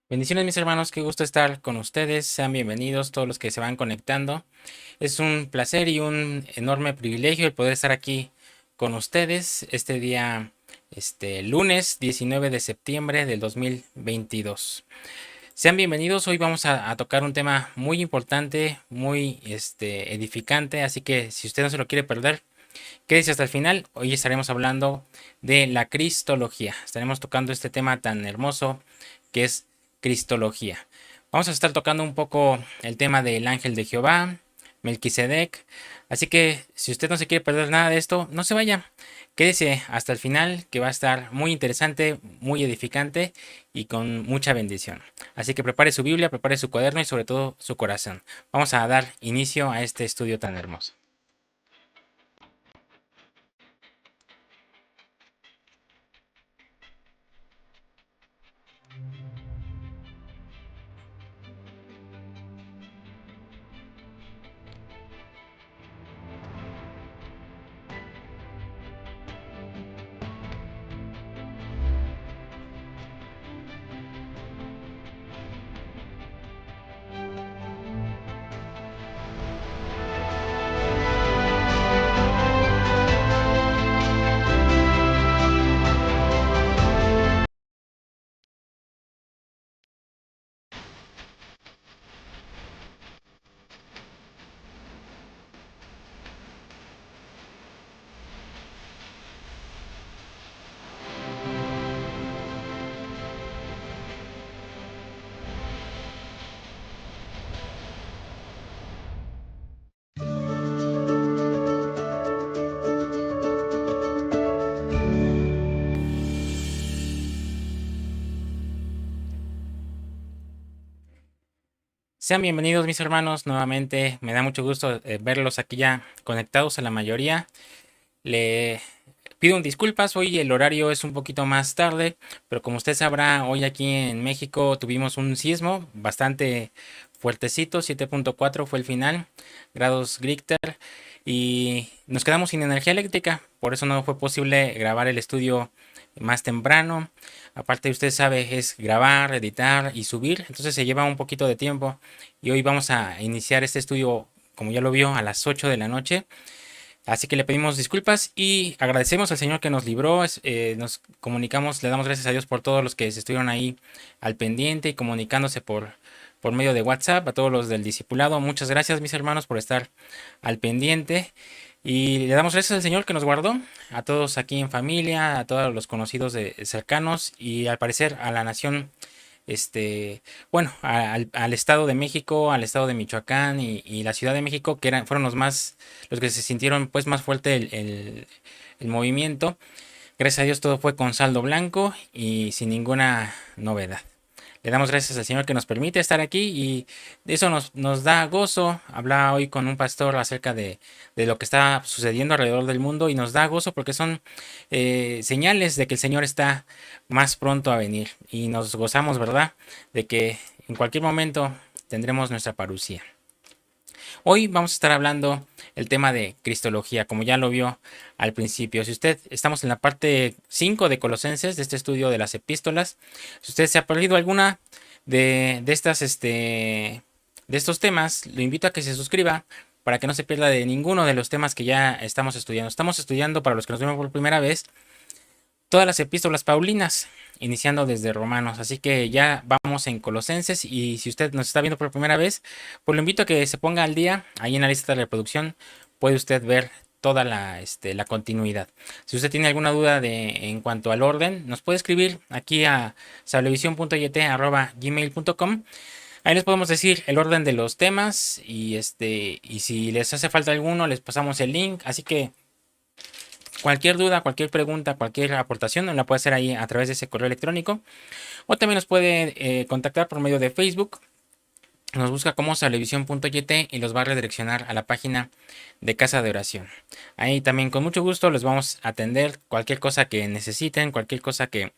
Bendiciones mis hermanos, qué gusto estar con ustedes, sean bienvenidos todos los que se van conectando. Es un placer y un enorme privilegio el poder estar aquí con ustedes este día, lunes 19 de septiembre del 2022. Sean bienvenidos, hoy vamos a tocar un tema muy importante, muy edificante, así que si usted no se lo quiere perder, quédese hasta el final. Hoy estaremos hablando de la cristología, estaremos tocando este tema tan hermoso que es cristología. Vamos a estar tocando un poco el tema del ángel de Jehová, Melquisedec. Así que si usted no se quiere perder nada de esto, no se vaya. Quédese hasta el final, que va a estar muy interesante, muy edificante y con mucha bendición. Así que prepare su Biblia, prepare su cuaderno y sobre todo su corazón. Vamos a dar inicio a este estudio tan hermoso. Sean bienvenidos mis hermanos nuevamente. Me da mucho gusto verlos aquí ya conectados a la mayoría. Le pido disculpas, hoy el horario es un poquito más tarde, pero como usted sabrá, hoy aquí en México tuvimos un sismo bastante fuertecito, 7.4 fue el final, grados Richter, y nos quedamos sin energía eléctrica, por eso no fue posible grabar el estudio más temprano. Aparte, usted sabe, es grabar, editar y subir, entonces se lleva un poquito de tiempo. Y hoy vamos a iniciar este estudio, como ya lo vio, a las 8 de la noche. Así que le pedimos disculpas y agradecemos al Señor que nos libró. Nos comunicamos, le damos gracias a Dios por todos los que se estuvieron ahí al pendiente y comunicándose por medio de WhatsApp, a todos los del discipulado. Muchas gracias, mis hermanos, por estar al pendiente. Y le damos gracias al Señor que nos guardó, a todos aquí en familia, a todos los conocidos cercanos y al parecer a la nación, bueno, al Estado de México, al Estado de Michoacán y la Ciudad de México, que fueron los que se sintieron pues más fuerte el movimiento. Gracias a Dios todo fue con saldo blanco y sin ninguna novedad. Le damos gracias al Señor que nos permite estar aquí y eso nos da gozo. Hablaba hoy con un pastor acerca de lo que está sucediendo alrededor del mundo y nos da gozo porque son señales de que el Señor está más pronto a venir y nos gozamos, ¿verdad? De que en cualquier momento tendremos nuestra parucía. Hoy vamos a estar hablando el tema de Cristología, como ya lo vio al principio. Si usted, estamos en la parte 5 de Colosenses, de este estudio de las epístolas. Si usted se ha perdido alguna de estas, de estos temas, lo invito a que se suscriba para que no se pierda de ninguno de los temas que ya estamos estudiando. Estamos estudiando, para los que nos vemos por primera vez, todas las epístolas paulinas, iniciando desde Romanos. Así que ya vamos en Colosenses y si usted nos está viendo por primera vez, pues lo invito a que se ponga al día. Ahí en la lista de reproducción puede usted ver toda la continuidad. Si usted tiene alguna duda en cuanto al orden, nos puede escribir aquí a sablevisión.yt@gmail.com. Ahí les podemos decir el orden de los temas y si les hace falta alguno, les pasamos el link. Así que cualquier duda, cualquier pregunta, cualquier aportación nos la puede hacer ahí a través de ese correo electrónico. O también nos puede contactar por medio de Facebook. Nos busca como salevisión.yt y los va a redireccionar a la página de Casa de Oración. Ahí también con mucho gusto les vamos a atender cualquier cosa que necesiten, cualquier cosa que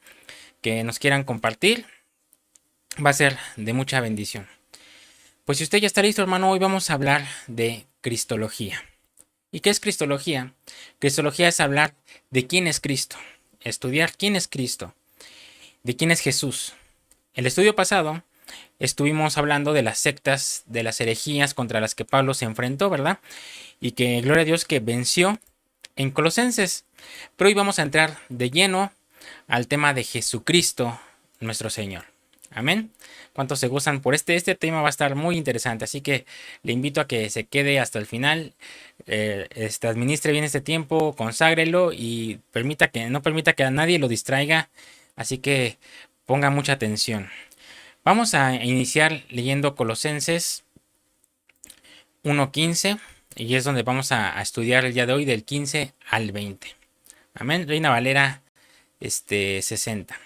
nos quieran compartir. Va a ser de mucha bendición. Pues si usted ya está listo, hermano, hoy vamos a hablar de Cristología. ¿Y qué es Cristología? Cristología es hablar de quién es Cristo, estudiar quién es Cristo, de quién es Jesús. el estudio pasado estuvimos hablando de las sectas, de las herejías contra las que Pablo se enfrentó, ¿verdad? Y que gloria a Dios que venció en Colosenses. Pero hoy vamos a entrar de lleno al tema de Jesucristo, nuestro Señor. Amén. ¿Cuántos se gozan por este tema? Va a estar muy interesante, así que le invito a que se quede hasta el final, administre bien este tiempo, conságrelo y no permita que a nadie lo distraiga, así que ponga mucha atención. Vamos a iniciar leyendo Colosenses 1:15 y es donde vamos a estudiar el día de hoy del 15 al 20. Amén. Reina Valera 60.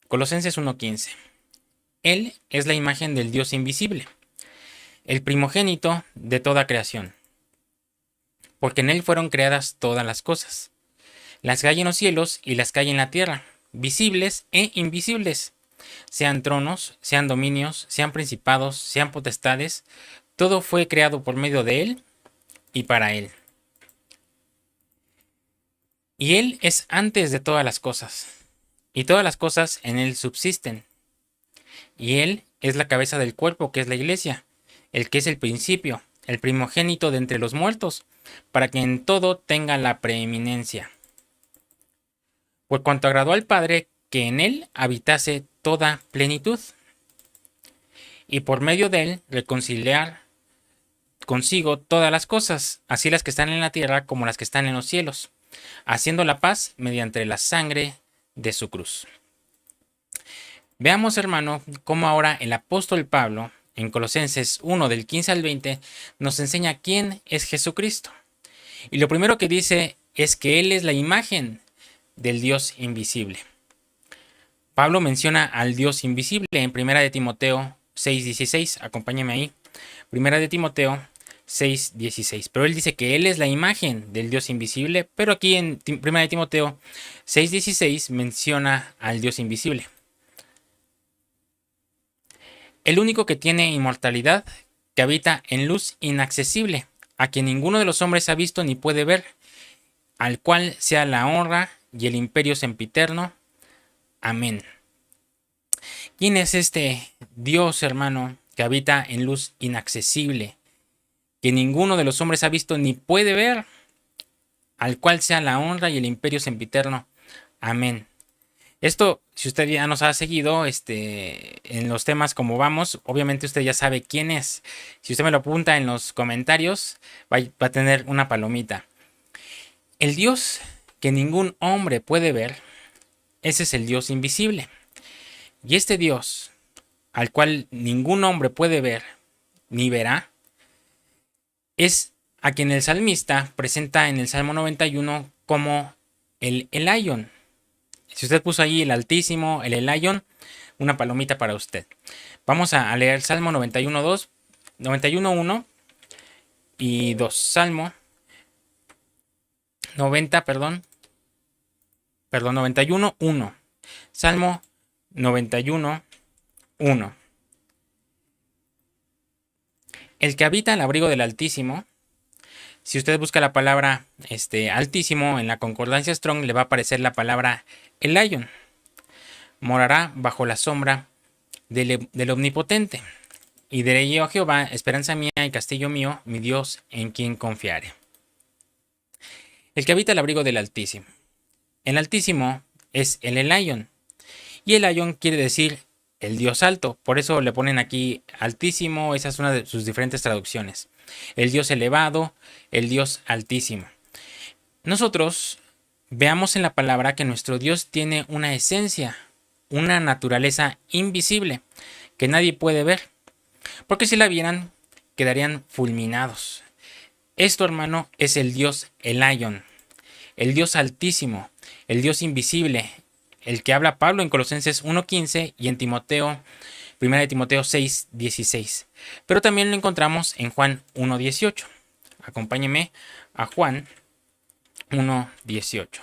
Colosenses 1:15. Él es la imagen del Dios invisible, el primogénito de toda creación, porque en él fueron creadas todas las cosas, las que hay en los cielos y las que hay en la tierra, visibles e invisibles, sean tronos, sean dominios, sean principados, sean potestades, todo fue creado por medio de él y para él. Y él es antes de todas las cosas, y todas las cosas en él subsisten. Y él es la cabeza del cuerpo, que es la iglesia, el que es el principio, el primogénito de entre los muertos, para que en todo tenga la preeminencia. Por cuanto agradó al Padre que en él habitase toda plenitud, y por medio de él reconciliar consigo todas las cosas, así las que están en la tierra como las que están en los cielos, haciendo la paz mediante la sangre de su cruz. Veamos, hermano, cómo ahora el apóstol Pablo, en Colosenses 1 del 15 al 20, nos enseña quién es Jesucristo. Y lo primero que dice es que Él es la imagen del Dios invisible. Pablo menciona al Dios invisible en 1 de Timoteo 6:16. Acompáñame ahí. 1 de Timoteo 6:16. Pero él dice que Él es la imagen del Dios invisible, pero aquí en 1 de Timoteo 6:16 menciona al Dios invisible. El único que tiene inmortalidad, que habita en luz inaccesible, a quien ninguno de los hombres ha visto ni puede ver, al cual sea la honra y el imperio sempiterno. Amén. ¿Quién es este Dios, hermano, que habita en luz inaccesible, que ninguno de los hombres ha visto ni puede ver, al cual sea la honra y el imperio sempiterno? Amén. Esto, si usted ya nos ha seguido en los temas como vamos, obviamente usted ya sabe quién es. Si usted me lo apunta en los comentarios, va a tener una palomita. El Dios que ningún hombre puede ver, ese es el Dios invisible. Y este Dios, al cual ningún hombre puede ver ni verá, es a quien el salmista presenta en el Salmo 91 como el Elyon. Si usted puso ahí el Altísimo, el Elyon, una palomita para usted. Vamos a leer Salmo 91:2, 91:1 y 2. Salmo 91:1. Salmo 91:1. El que habita el abrigo del Altísimo. Si usted busca la palabra Altísimo en la concordancia Strong, le va a aparecer la palabra Elyon. Morará bajo la sombra del Omnipotente. Y diré yo a Jehová, esperanza mía y castillo mío, mi Dios, en quien confiaré. El que habita el abrigo del Altísimo. El Altísimo es el Elyon. Y el Elyon quiere decir el Dios alto. Por eso le ponen aquí Altísimo. Esa es una de sus diferentes traducciones. El Dios elevado, el Dios altísimo. Nosotros veamos en la palabra que nuestro Dios tiene una esencia, una naturaleza invisible que nadie puede ver, porque si la vieran quedarían fulminados. Esto, hermano, es el Dios Elyon, el Dios altísimo, el Dios invisible, el que habla Pablo en Colosenses 1:15 y en 1 de Timoteo 6:16. Pero también lo encontramos en Juan 1:18. Acompáñeme a Juan 1:18.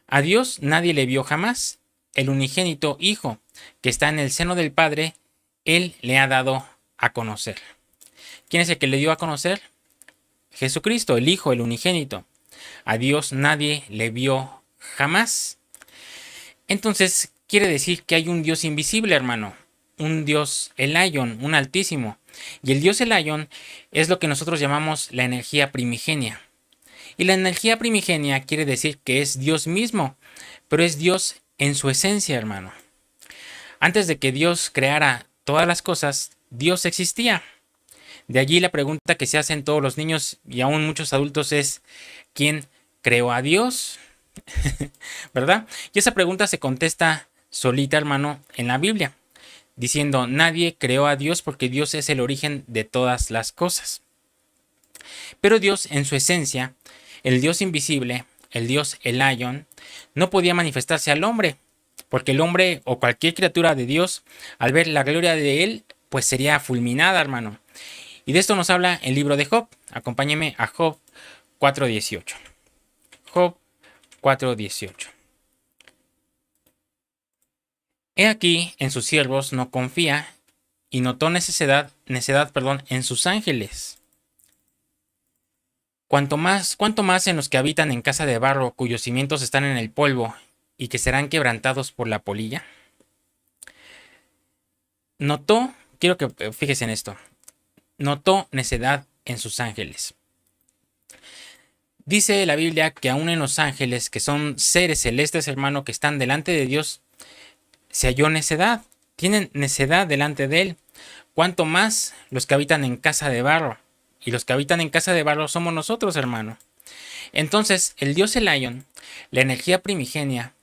A Dios nadie le vio jamás. El unigénito Hijo, que está en el seno del Padre, Él le ha dado a conocer. ¿Quién es el que le dio a conocer? Jesucristo, el Hijo, el unigénito. A Dios nadie le vio jamás. Entonces quiere decir que hay un Dios invisible, hermano, un Dios Elyon, un Altísimo. Y el Dios Elyon es lo que nosotros llamamos la energía primigenia. Y la energía primigenia quiere decir que es Dios mismo, pero es Dios en su esencia, hermano. Antes de que Dios creara todas las cosas, Dios existía. De allí la pregunta que se hacen todos los niños y aún muchos adultos es: ¿quién creó a Dios? ¿Verdad? Y esa pregunta se contesta solita, hermano, en la Biblia, diciendo: nadie creó a Dios porque Dios es el origen de todas las cosas. Pero Dios, en su esencia, el Dios invisible, el Dios Elyon, no podía manifestarse al hombre, porque el hombre o cualquier criatura de Dios, al ver la gloria de él, pues sería fulminada, hermano. Y de esto nos habla el libro de Job. Acompáñeme a Job 4:18. Job 4:18. He aquí, en sus siervos no confía, y notó necedad, en sus ángeles. Cuanto más en los que habitan en casa de barro, cuyos cimientos están en el polvo, y que serán quebrantados por la polilla. Notó, quiero que fíjese en esto, notó necedad en sus ángeles. Dice la Biblia que aún en los ángeles, que son seres celestes, hermano, que están delante de Dios, se halló necedad. Tienen necedad delante de Él. Cuanto más los que habitan en casa de barro. Y los que habitan en casa de barro somos nosotros, hermano. Entonces, el Dios Elyon, la energía primigenia,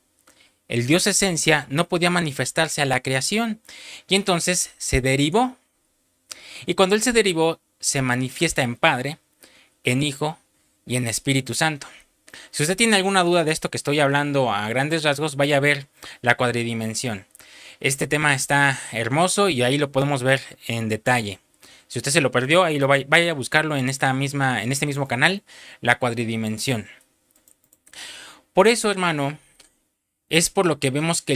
el Dios esencia, no podía manifestarse a la creación. Y entonces se derivó. Y cuando Él se derivó, se manifiesta en Padre, en Hijo y en Espíritu Santo. Si usted tiene alguna duda de esto que estoy hablando a grandes rasgos, vaya a ver la cuadridimensión. Este tema está hermoso y ahí lo podemos ver en detalle. Si usted se lo perdió, ahí vaya a buscarlo en este mismo canal, la cuadridimensión. Por eso, hermano, es por lo que vemos que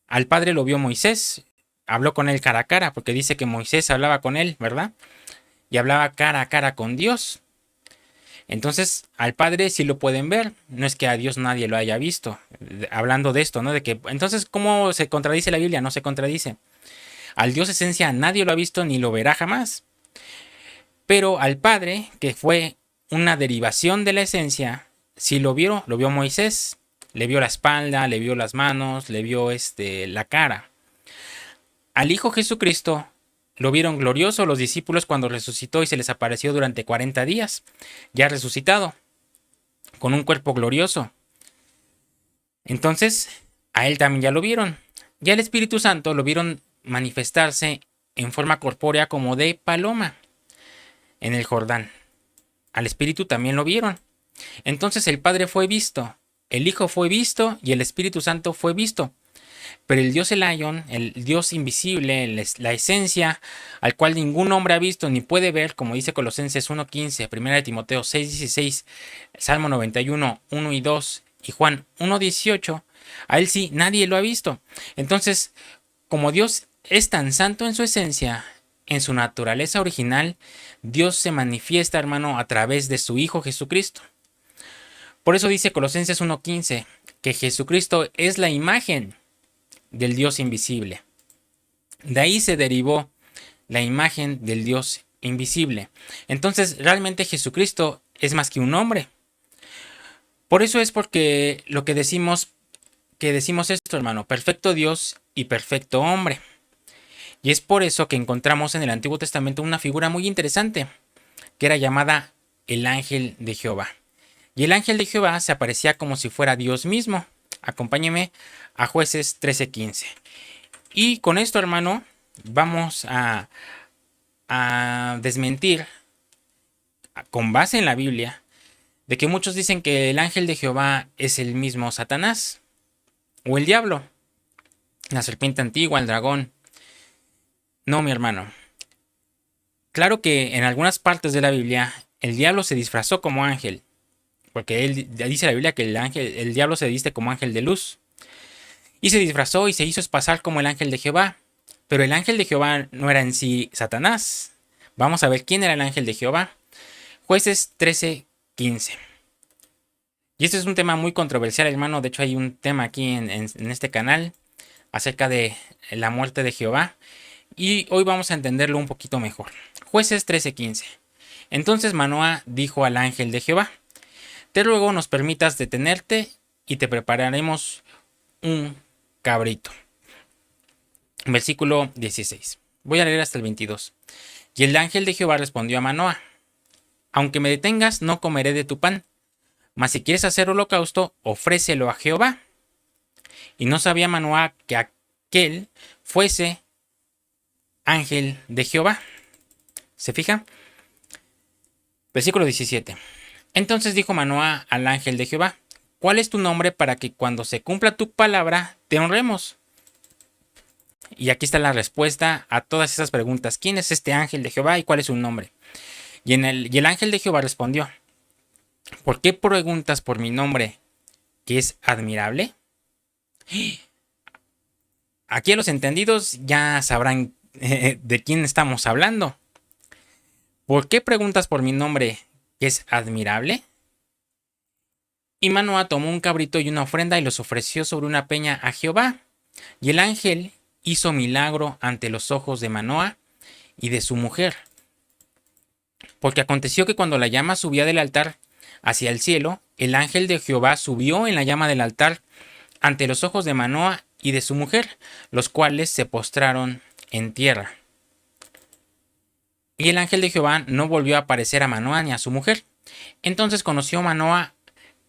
al Padre lo vio Moisés, habló con él cara a cara, porque dice que Moisés hablaba con él, ¿verdad? Y hablaba cara a cara con Dios. Entonces, al Padre sí lo pueden ver, no es que a Dios nadie lo haya visto. Hablando de esto, ¿no? De que, entonces, ¿cómo se contradice la Biblia? No se contradice. Al Dios esencia nadie lo ha visto ni lo verá jamás. Pero al Padre, que fue una derivación de la esencia, sí lo vio Moisés. Le vio la espalda, le vio las manos, le vio la cara. Al Hijo Jesucristo lo vieron glorioso los discípulos cuando resucitó y se les apareció durante 40 días, ya resucitado, con un cuerpo glorioso. Entonces, a él también ya lo vieron. Ya el Espíritu Santo lo vieron manifestarse en forma corpórea como de paloma en el Jordán. Al Espíritu también lo vieron. Entonces el Padre fue visto, el Hijo fue visto y el Espíritu Santo fue visto. Pero el Dios Elyon, el Dios invisible, la esencia, al cual ningún hombre ha visto ni puede ver, como dice Colosenses 1:15, 1 Timoteo 6:16, Salmo 91, 1 y 2 y Juan 1:18, a él sí nadie lo ha visto. Entonces, como Dios es tan santo en su esencia, en su naturaleza original, Dios se manifiesta, hermano, a través de su Hijo Jesucristo. Por eso dice Colosenses 1:15 que Jesucristo es la imagen del Dios invisible. De ahí se derivó la imagen del Dios invisible. Entonces, realmente Jesucristo es más que un hombre. Por eso es porque lo que decimos esto, hermano: perfecto Dios y perfecto hombre. Y es por eso que encontramos en el Antiguo Testamento una figura muy interesante, que era llamada el ángel de Jehová. Y el ángel de Jehová se aparecía como si fuera Dios mismo. Acompáñeme a Jueces 13:15. Y con esto, hermano, vamos a desmentir, con base en la Biblia, de que muchos dicen que el ángel de Jehová es el mismo Satanás o el diablo, la serpiente antigua, el dragón. No, mi hermano. Claro que en algunas partes de la Biblia el diablo se disfrazó como ángel, porque dice la Biblia que el diablo se viste como ángel de luz. Y se disfrazó y se hizo pasar como el ángel de Jehová. Pero el ángel de Jehová no era en sí Satanás. Vamos a ver quién era el ángel de Jehová. Jueces 13:15. Y este es un tema muy controversial, hermano. De hecho, hay un tema aquí en este canal acerca de la muerte de Jehová. Y hoy vamos a entenderlo un poquito mejor. Jueces 13:15. Entonces Manoah dijo al ángel de Jehová: Te ruego nos permitas detenerte y te prepararemos un cabrito. Versículo 16. Voy a leer hasta el 22. Y el ángel de Jehová respondió a Manoah: Aunque me detengas, no comeré de tu pan. Mas si quieres hacer holocausto, ofrécelo a Jehová. Y no sabía Manoah que aquel fuese ángel de Jehová. ¿Se fija? Versículo 17. Entonces dijo Manoah al ángel de Jehová: ¿Cuál es tu nombre para que cuando se cumpla tu palabra te honremos? Y aquí está la respuesta a todas esas preguntas. ¿Quién es este ángel de Jehová y cuál es su nombre? Y el ángel de Jehová respondió: ¿Por qué preguntas por mi nombre, que es admirable? Aquí a los entendidos ya sabrán de quién estamos hablando. ¿Por qué preguntas por mi nombre, que es admirable? Y Manoah tomó un cabrito y una ofrenda y los ofreció sobre una peña a Jehová. Y el ángel hizo milagro ante los ojos de Manoah y de su mujer. Porque aconteció que cuando la llama subía del altar hacia el cielo, el ángel de Jehová subió en la llama del altar ante los ojos de Manoah y de su mujer, los cuales se postraron en tierra. Y el ángel de Jehová no volvió a aparecer a Manoah ni a su mujer. Entonces conoció Manoah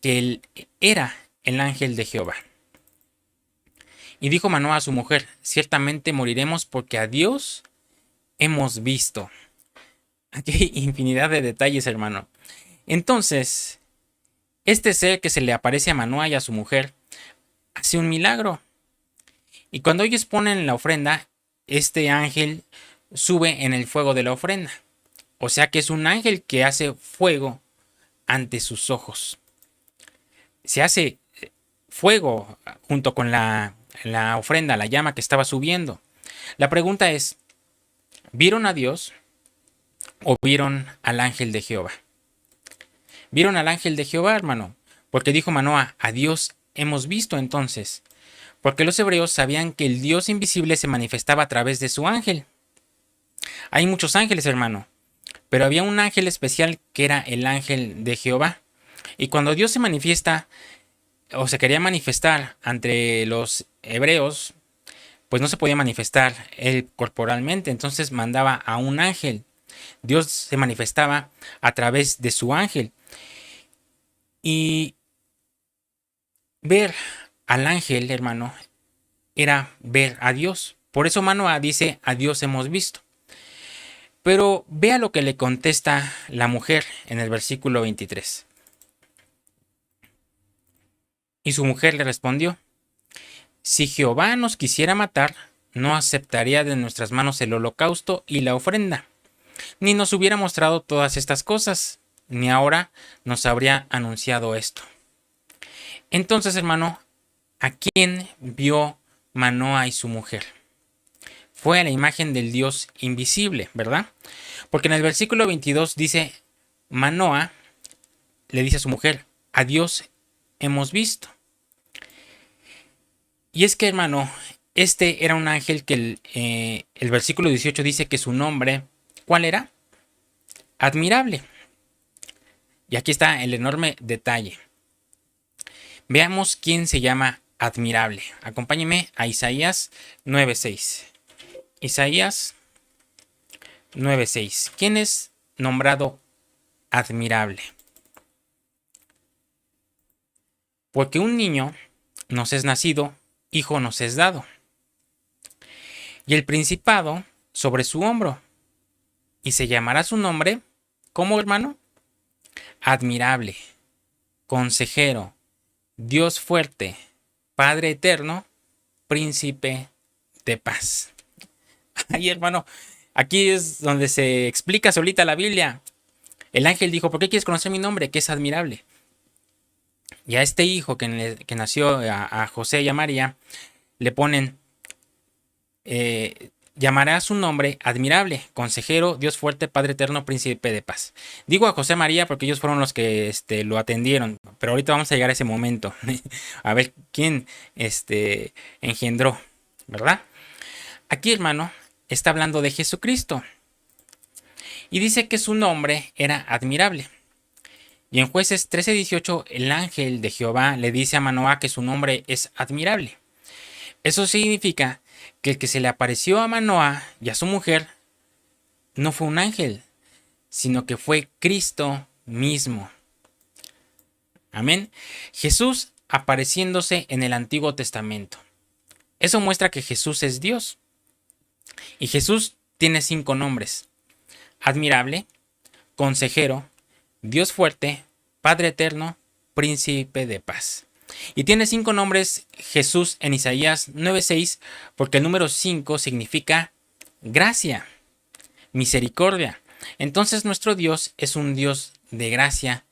que él era el ángel de Jehová. Y dijo Manoah a su mujer: Ciertamente moriremos porque a Dios hemos visto. Aquí hay infinidad de detalles, hermano. Entonces, este ser que se le aparece a Manoah y a su mujer hace un milagro. Y cuando ellos ponen la ofrenda, este ángel sube en el fuego de la ofrenda. O sea que es un ángel que hace fuego ante sus ojos. Se hace fuego junto con la ofrenda, la llama que estaba subiendo. La pregunta es: ¿vieron a Dios o vieron al ángel de Jehová? Vieron al ángel de Jehová, hermano, porque dijo Manoah: a Dios hemos visto entonces. Porque los hebreos sabían que el Dios invisible se manifestaba a través de su ángel. Hay muchos ángeles, hermano, pero había un ángel especial que era el ángel de Jehová. Y cuando Dios se manifiesta o se quería manifestar ante los hebreos, pues no se podía manifestar él corporalmente, entonces mandaba a un ángel. Dios se manifestaba a través de su ángel. Y ver al ángel, hermano, era ver a Dios. Por eso Manoah dice: a Dios hemos visto. Pero vea lo que le contesta la mujer en el versículo 23. Y su mujer le respondió: Si Jehová nos quisiera matar, no aceptaría de nuestras manos el holocausto y la ofrenda, ni nos hubiera mostrado todas estas cosas, ni ahora nos habría anunciado esto. Entonces, hermano, ¿a quién vio Manoah y su mujer? Fue a la imagen del Dios invisible, ¿verdad? Porque en el versículo 22 dice: Manoah le dice a su mujer: a Dios hemos visto. Y es que, hermano, este era un ángel que el versículo 18 dice que su nombre, ¿cuál era? Admirable. Y aquí está el enorme detalle. Veamos quién se llama admirable. Acompáñeme a Isaías 9:6. Isaías 9:6. ¿Quién es nombrado admirable? Porque un niño nos es nacido, hijo nos es dado, y el principado sobre su hombro, y se llamará su nombre, ¿cómo, hermano? Admirable, consejero, Dios fuerte, Padre eterno, príncipe de paz. Ay, hermano, aquí es donde se explica solita la Biblia. El ángel dijo: ¿por qué quieres conocer mi nombre? Que es admirable. Y a este hijo que nació a José y a María, le ponen llamará su nombre admirable, consejero, Dios fuerte, Padre eterno, príncipe de paz. Digo a José María porque ellos fueron los que lo atendieron, pero ahorita vamos a llegar a ese momento, a ver quién engendró, ¿verdad? Aquí, hermano, está hablando de Jesucristo y dice que su nombre era admirable. Y en Jueces 13:18, el ángel de Jehová le dice a Manoah que su nombre es admirable. Eso significa que el que se le apareció a Manoah y a su mujer no fue un ángel, sino que fue Cristo mismo. Amén. Jesús apareciéndose en el Antiguo Testamento. Eso muestra que Jesús es Dios. Y Jesús tiene 5 nombres: admirable, consejero, Dios fuerte, Padre eterno, príncipe de paz. Y tiene 5 nombres Jesús en Isaías 9:6 porque el número 5 significa gracia, misericordia. Entonces nuestro Dios es un Dios de gracia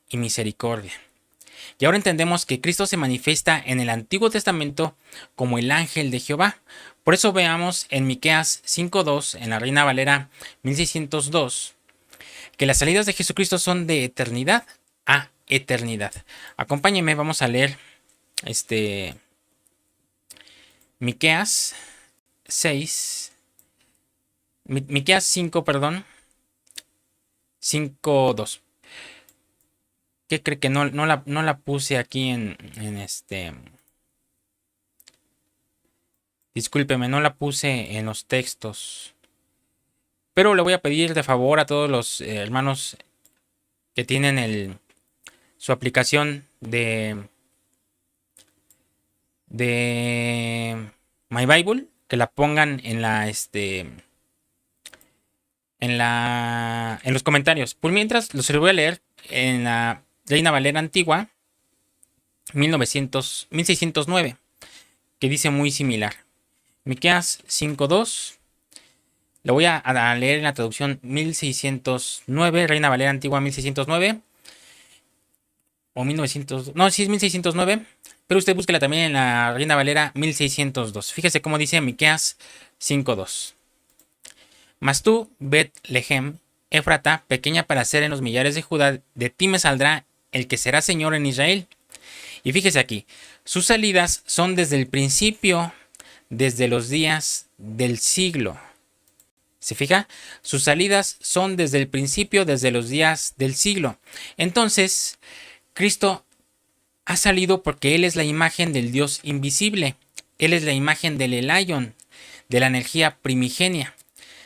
y misericordia. Y ahora entendemos que Cristo se manifiesta en el Antiguo Testamento como el ángel de Jehová. Por eso veamos en Miqueas 5:2, en la Reina Valera 1602, que las salidas de Jesucristo son de eternidad a eternidad. Acompáñenme, vamos a leer Miqueas 6, Miqueas 5, perdón, 5:2. ¿Qué cree que no la puse aquí en Discúlpeme, no la puse en los textos. Pero le voy a pedir de favor a todos los hermanos que tienen su aplicación de My Bible, que la pongan en los comentarios. Por mientras, los voy a leer en la Reina Valera Antigua 1609, que dice muy similar. Miqueas 5:2. Lo voy a leer en la traducción 1609, Reina Valera Antigua 1609. O 1900. No, sí es 1609. Pero usted búsquela también en la Reina Valera 1602. Fíjese cómo dice Miqueas 5:2. Mas tú, Bet-Lehem, Éfrata, pequeña para ser en los millares de Judá, de ti me saldrá el que será Señor en Israel. Y fíjese aquí, sus salidas son desde el principio, desde los días del siglo. ¿Se fija? Sus salidas son desde el principio, desde los días del siglo. Entonces, Cristo ha salido porque Él es la imagen del Dios invisible. Él es la imagen del Elyon, de la energía primigenia,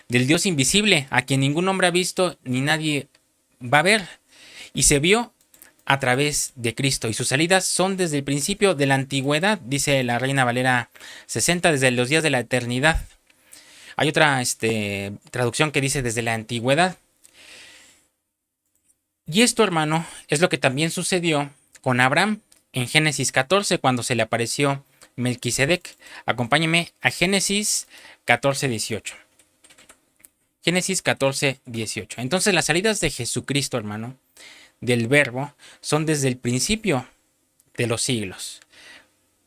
del Dios invisible, a quien ningún hombre ha visto ni nadie va a ver. Y se vio a través de Cristo. Y sus salidas son desde el principio de la antigüedad, dice la Reina Valera 60, desde los días de la eternidad. Hay otra traducción que dice desde la antigüedad. Y esto, hermano, es lo que también sucedió con Abraham en Génesis 14, cuando se le apareció Melquisedec. Acompáñeme a Génesis 14:18. Génesis 14:18. Entonces las salidas de Jesucristo, hermano, del Verbo, son desde el principio de los siglos.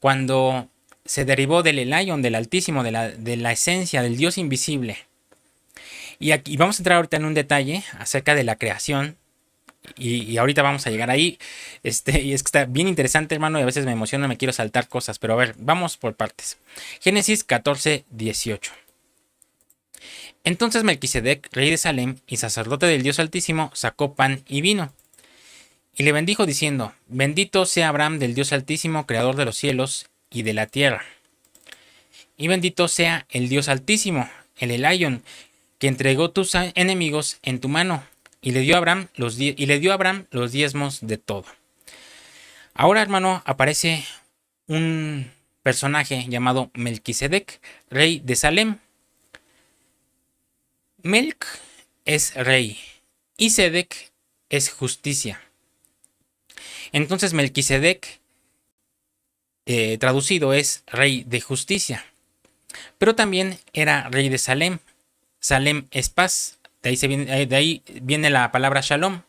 Cuando se derivó del Elyon, del Altísimo, de la esencia del Dios invisible. Y aquí vamos a entrar ahorita en un detalle acerca de la creación. Y ahorita vamos a llegar ahí. Y es que está bien interesante, hermano, y a veces me emociona, me quiero saltar cosas. Pero a ver, vamos por partes. Génesis 14:18. Entonces Melquisedec, rey de Salem y sacerdote del Dios Altísimo, sacó pan y vino. Y le bendijo diciendo: bendito sea Abraham del Dios Altísimo, creador de los cielos y de la tierra. Y bendito sea el Dios Altísimo, el Elyon, que entregó tus enemigos en tu mano. Y le dio a Abraham los diezmos de todo. Ahora, hermano, aparece un personaje llamado Melquisedec, rey de Salem. Melc es rey y Sedec es justicia. Entonces Melquisedec, traducido, es rey de justicia. Pero también era rey de Salem. Salem es paz. De ahí viene la palabra Shalom,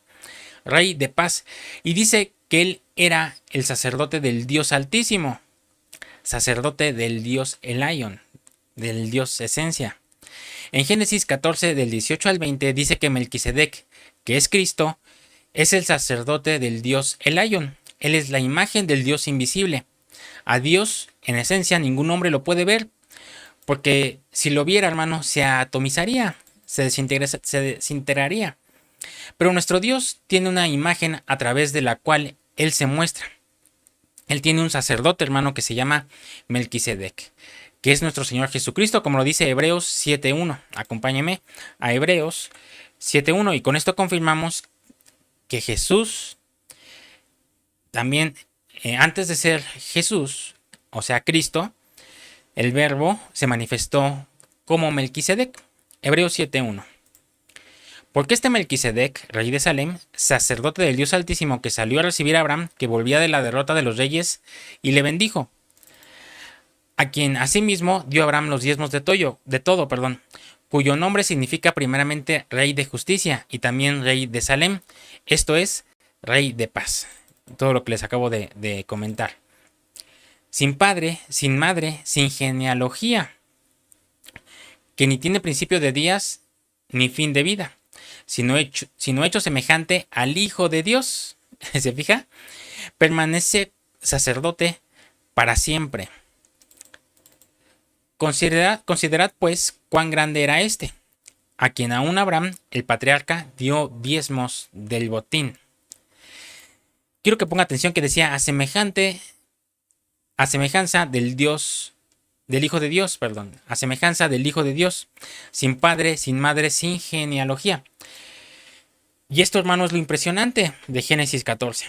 rey de paz. Y dice que él era el sacerdote del Dios Altísimo, sacerdote del Dios Elyon, del Dios Esencia. En Génesis 14 del 18 al 20 dice que Melquisedec, que es Cristo, es el sacerdote del Dios Elyon. Él es la imagen del Dios invisible. A Dios, en esencia, ningún hombre lo puede ver, porque si lo viera, hermano, se atomizaría, se desintegraría. Pero nuestro Dios tiene una imagen a través de la cual Él se muestra. Él tiene un sacerdote, hermano, que se llama Melquisedec, que es nuestro Señor Jesucristo, como lo dice Hebreos 7.1. Acompáñeme a Hebreos 7.1 y con esto confirmamos que Jesús también, antes de ser Jesús, o sea, Cristo, el Verbo se manifestó como Melquisedec. Hebreos 7.1. Porque este Melquisedec, rey de Salem, sacerdote del Dios Altísimo, que salió a recibir a Abraham, que volvía de la derrota de los reyes, y le bendijo, a quien asimismo dio a Abraham los diezmos de todo, cuyo nombre significa primeramente rey de justicia y también rey de Salem, esto es, rey de paz. Todo lo que les acabo de comentar. Sin padre, sin madre, sin genealogía, que ni tiene principio de días ni fin de vida, sino hecho semejante al Hijo de Dios. ¿Se fija? Permanece sacerdote para siempre. Considerad pues cuán grande era este, a quien aún Abraham, el patriarca, dio diezmos del botín. Quiero que ponga atención que decía a semejanza del Dios, del Hijo de Dios, a semejanza del Hijo de Dios, sin padre, sin madre, sin genealogía. Y esto, hermano, es lo impresionante de Génesis 14.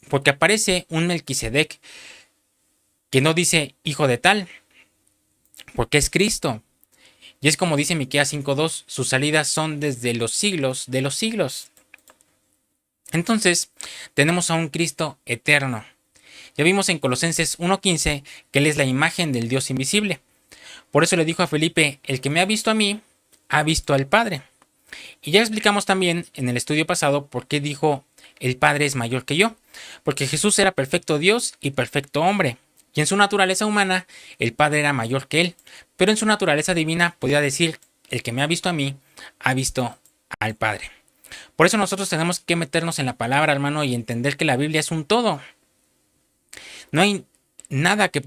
Porque aparece un Melquisedec que no dice hijo de tal, porque es Cristo. Y es como dice Miqueas 5.2, sus salidas son desde los siglos de los siglos. Entonces, tenemos a un Cristo eterno. Ya vimos en Colosenses 1.15 que Él es la imagen del Dios invisible. Por eso le dijo a Felipe, el que me ha visto a mí, ha visto al Padre. Y ya explicamos también en el estudio pasado por qué dijo el Padre es mayor que yo. Porque Jesús era perfecto Dios y perfecto hombre. Y en su naturaleza humana, el Padre era mayor que Él. Pero en su naturaleza divina podía decir, el que me ha visto a mí, ha visto al Padre. Por eso nosotros tenemos que meternos en la palabra, hermano, y entender que la Biblia es un todo. No hay nada que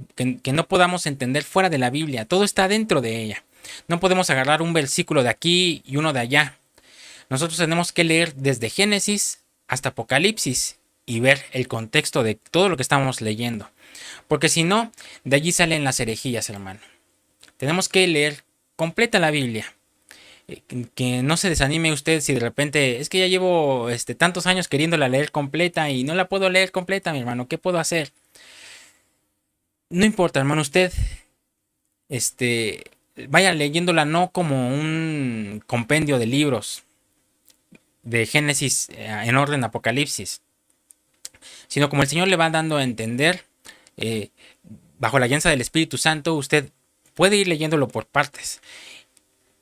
no podamos entender fuera de la Biblia. Todo está dentro de ella. No podemos agarrar un versículo de aquí y uno de allá. Nosotros tenemos que leer desde Génesis hasta Apocalipsis y ver el contexto de todo lo que estamos leyendo. Porque si no, de allí salen las herejías, hermano. Tenemos que leer completa la Biblia. Que no se desanime usted si de repente es que ya llevo tantos años queriéndola leer completa y no la puedo leer completa, mi hermano. ¿Qué puedo hacer? No importa, hermano, usted vaya leyéndola no como un compendio de libros de Génesis en orden Apocalipsis, sino como el Señor le va dando a entender, bajo la guianza del Espíritu Santo, usted puede ir leyéndolo por partes.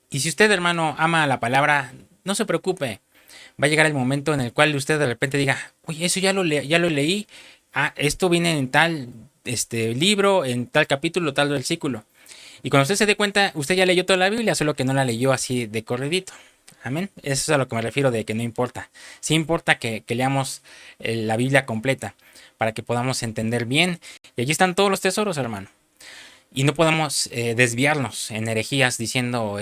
Y si usted, hermano, ama la palabra, no se preocupe. Va a llegar el momento en el cual usted de repente diga, oye, eso ya lo leí. Ah, esto viene en tal libro, en tal capítulo, tal versículo. Y cuando usted se dé cuenta, usted ya leyó toda la Biblia, solo que no la leyó así de corridito. Amén. Eso es a lo que me refiero de que no importa. Sí importa que leamos la Biblia completa para que podamos entender bien. Y allí están todos los tesoros, hermano. Y no podemos desviarnos en herejías diciendo,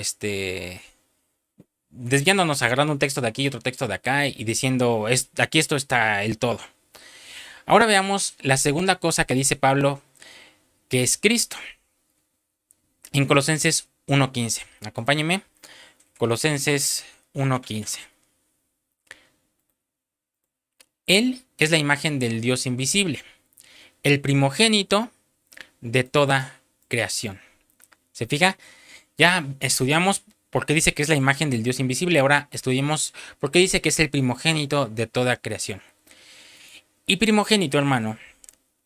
desviándonos, agarrando un texto de aquí y otro texto de acá y diciendo, aquí esto está el todo. Ahora veamos la segunda cosa que dice Pablo, que es Cristo. En Colosenses 1.15. Acompáñenme. Colosenses 1.15. Él es la imagen del Dios invisible, el primogénito de toda creación. ¿Se fija? Ya estudiamos por qué dice que es la imagen del Dios invisible. Ahora estudiemos por qué dice que es el primogénito de toda creación. Y primogénito, hermano,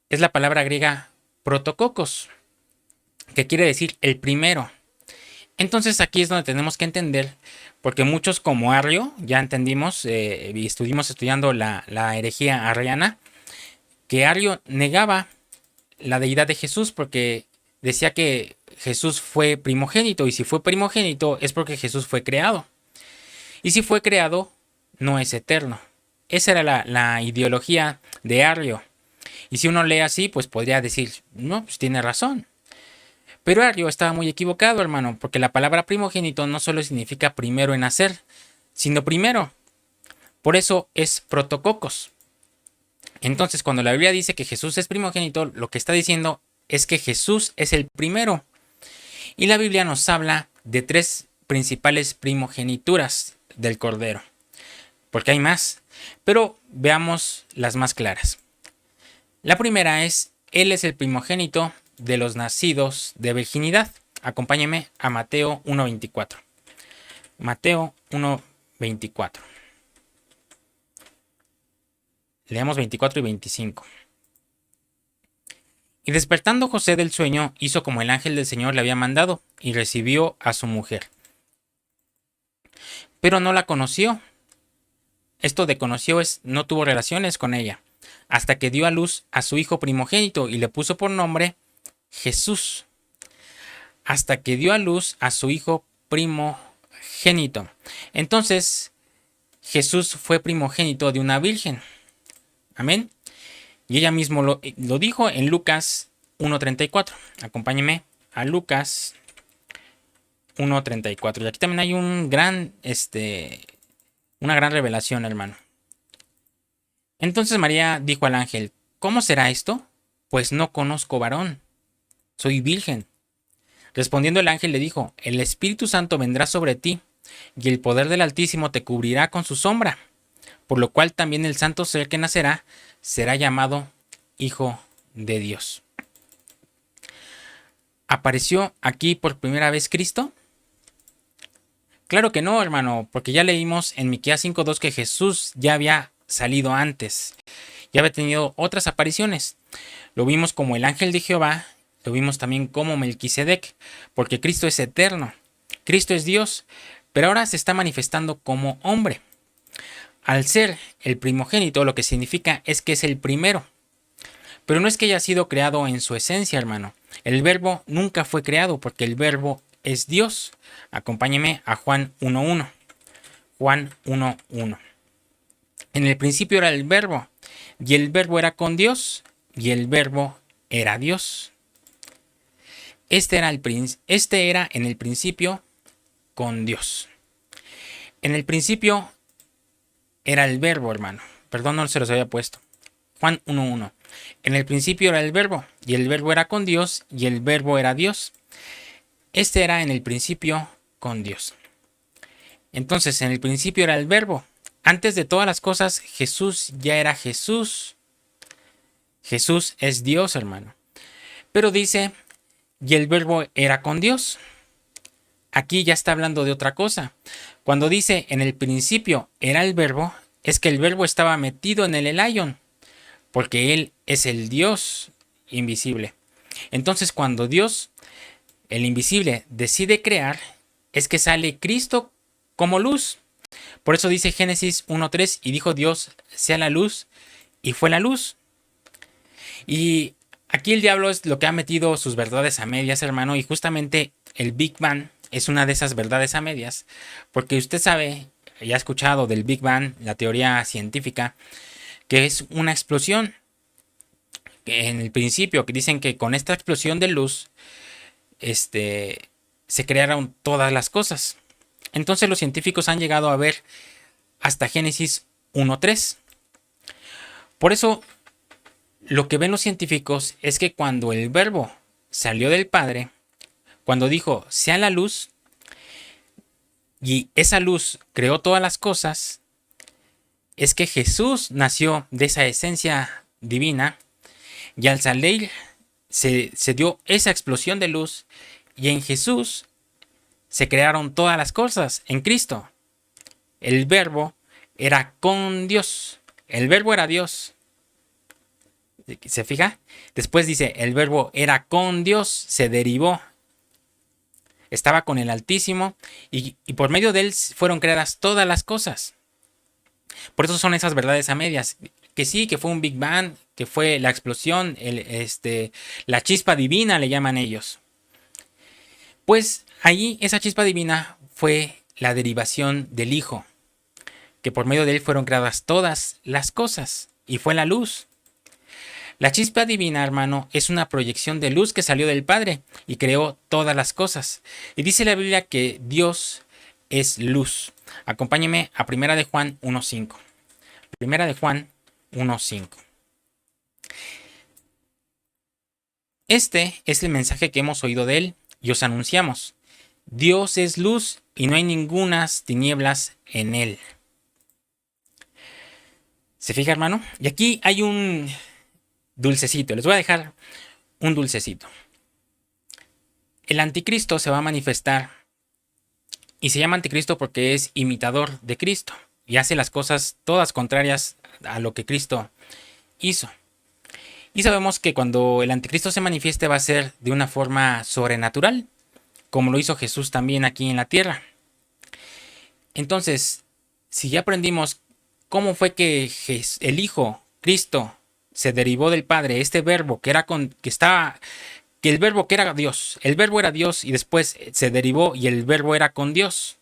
es la palabra griega protokokos, que quiere decir el primero. Entonces aquí es donde tenemos que entender, porque muchos como Arrio, ya entendimos y estuvimos estudiando la herejía arriana, que Arrio negaba la deidad de Jesús porque decía que Jesús fue primogénito, y si fue primogénito es porque Jesús fue creado. Y si fue creado, no es eterno. Esa era la ideología de Arrio. Y si uno lee así, pues podría decir, no, pues tiene razón. Pero Arrio estaba muy equivocado, hermano, porque la palabra primogénito no solo significa primero en nacer, sino primero. Por eso es protococos. Entonces, cuando la Biblia dice que Jesús es primogénito, lo que está diciendo es que Jesús es el primero. Y la Biblia nos habla de tres principales primogenituras del Cordero, porque hay más, pero veamos las más claras. La primera es, Él es el primogénito de los nacidos de virginidad. Acompáñeme a Mateo 1:24. Mateo 1:24. Leamos 24 y 25. Y despertando José del sueño, hizo como el ángel del Señor le había mandado, y recibió a su mujer. Pero no la conoció. Esto de conoció es no tuvo relaciones con ella, hasta que dio a luz a su hijo primogénito y le puso por nombre Jesús. Hasta que dio a luz a su hijo primogénito. Entonces, Jesús fue primogénito de una virgen. Amén. Y ella mismo lo dijo en Lucas 1:34. Acompáñeme a Lucas 1:34. Y aquí también hay una gran revelación, hermano. Entonces María dijo al ángel, ¿cómo será esto? Pues no conozco varón, soy virgen. Respondiendo el ángel le dijo, el Espíritu Santo vendrá sobre ti, y el poder del Altísimo te cubrirá con su sombra, por lo cual también el santo ser que nacerá será llamado Hijo de Dios. ¿Apareció aquí por primera vez Cristo? Claro que no, hermano, porque ya leímos en Miqueas 5:2 que Jesús ya había salido antes, ya había tenido otras apariciones. Lo vimos como el ángel de Jehová, lo vimos también como Melquisedec, porque Cristo es eterno, Cristo es Dios, pero ahora se está manifestando como hombre. Al ser el primogénito, lo que significa es que es el primero. Pero no es que haya sido creado en su esencia, hermano. El verbo nunca fue creado porque el verbo es Dios. Acompáñeme a Juan 1:1. Juan 1:1. En el principio era el verbo, y el verbo era con Dios, y el verbo era Dios. Este era en el principio con Dios. En el principio era el verbo, hermano. Perdón, no se los había puesto. Juan 1:1. En el principio era el verbo, y el verbo era con Dios, y el verbo era Dios. Este era en el principio con Dios. Entonces, en el principio era el verbo. Antes de todas las cosas, Jesús ya era Jesús. Jesús es Dios, hermano. Pero dice, y el verbo era con Dios. Aquí ya está hablando de otra cosa. Cuando dice en el principio era el verbo, es que el verbo estaba metido en el Elyon, porque Él es el Dios invisible. Entonces, cuando Dios, el invisible, decide crear, es que sale Cristo como luz. Por eso dice Génesis 1:3, y dijo Dios, sea la luz, y fue la luz. Y aquí el diablo es lo que ha metido sus verdades a medias, hermano, y justamente el Big Bang es una de esas verdades a medias, porque usted sabe, ya ha escuchado del Big Bang, la teoría científica, que es una explosión. En el principio, que dicen que con esta explosión de luz, se crearon todas las cosas. Entonces los científicos han llegado a ver hasta Génesis 1:3. Por eso, lo que ven los científicos es que cuando el verbo salió del Padre, cuando dijo, sea la luz, y esa luz creó todas las cosas, es que Jesús nació de esa esencia divina, y al salir se dio esa explosión de luz, y en Jesús se crearon todas las cosas, en Cristo. El verbo era con Dios, el verbo era Dios. ¿Se fija? Después dice, el verbo era con Dios, se derivó. Estaba con el Altísimo y por medio de él fueron creadas todas las cosas. Por eso son esas verdades a medias. Que sí, que fue un Big Bang, que fue la explosión, la chispa divina le llaman ellos. Pues ahí esa chispa divina fue la derivación del Hijo, que por medio de él fueron creadas todas las cosas, y fue la luz. La chispa divina, hermano, es una proyección de luz que salió del Padre y creó todas las cosas. Y dice la Biblia que Dios es luz. Acompáñeme a Primera de Juan 1.5. Primera de Juan 1.5. Este es el mensaje que hemos oído de él y os anunciamos. Dios es luz y no hay ningunas tinieblas en él. ¿Se fija, hermano? Y aquí hay un dulcecito. Les voy a dejar un dulcecito. El anticristo se va a manifestar y se llama anticristo porque es imitador de Cristo y hace las cosas todas contrarias a lo que Cristo hizo. Y sabemos que cuando el anticristo se manifieste va a ser de una forma sobrenatural, como lo hizo Jesús también aquí en la tierra. Entonces, si ya aprendimos cómo fue que el Hijo, Cristo, se derivó del Padre, este verbo que el verbo que era Dios, el verbo era Dios y después se derivó y el verbo era con Dios.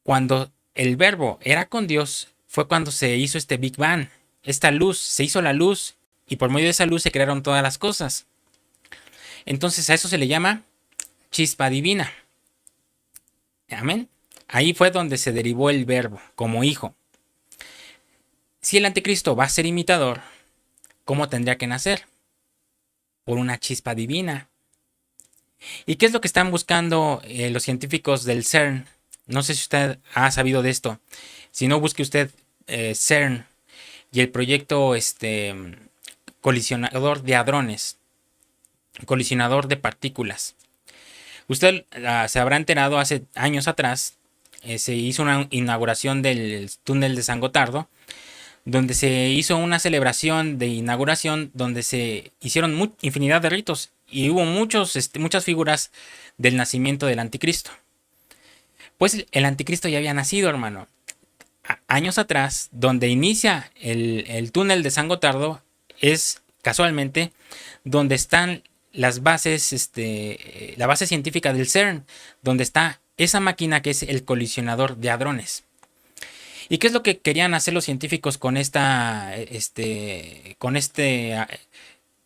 Cuando el verbo era con Dios fue cuando se hizo este Big Bang, esta luz, se hizo la luz y por medio de esa luz se crearon todas las cosas. Entonces a eso se le llama chispa divina. Amén. Ahí fue donde se derivó el verbo como hijo. Si el anticristo va a ser imitador, ¿cómo tendría que nacer? Por una chispa divina. ¿Y qué es lo que están buscando los científicos del CERN? No sé si usted ha sabido de esto. Si no, busque usted CERN y el proyecto colisionador de hadrones, colisionador de partículas. Usted se habrá enterado hace años atrás, se hizo una inauguración del túnel de San Gotardo, donde se hizo una celebración de inauguración donde se hicieron infinidad de ritos y hubo muchas figuras del nacimiento del anticristo. Pues el anticristo ya había nacido, hermano. Años atrás, donde inicia el túnel de San Gotardo, es casualmente donde están las bases, la base científica del CERN, donde está esa máquina que es el colisionador de hadrones. ¿Y qué es lo que querían hacer los científicos con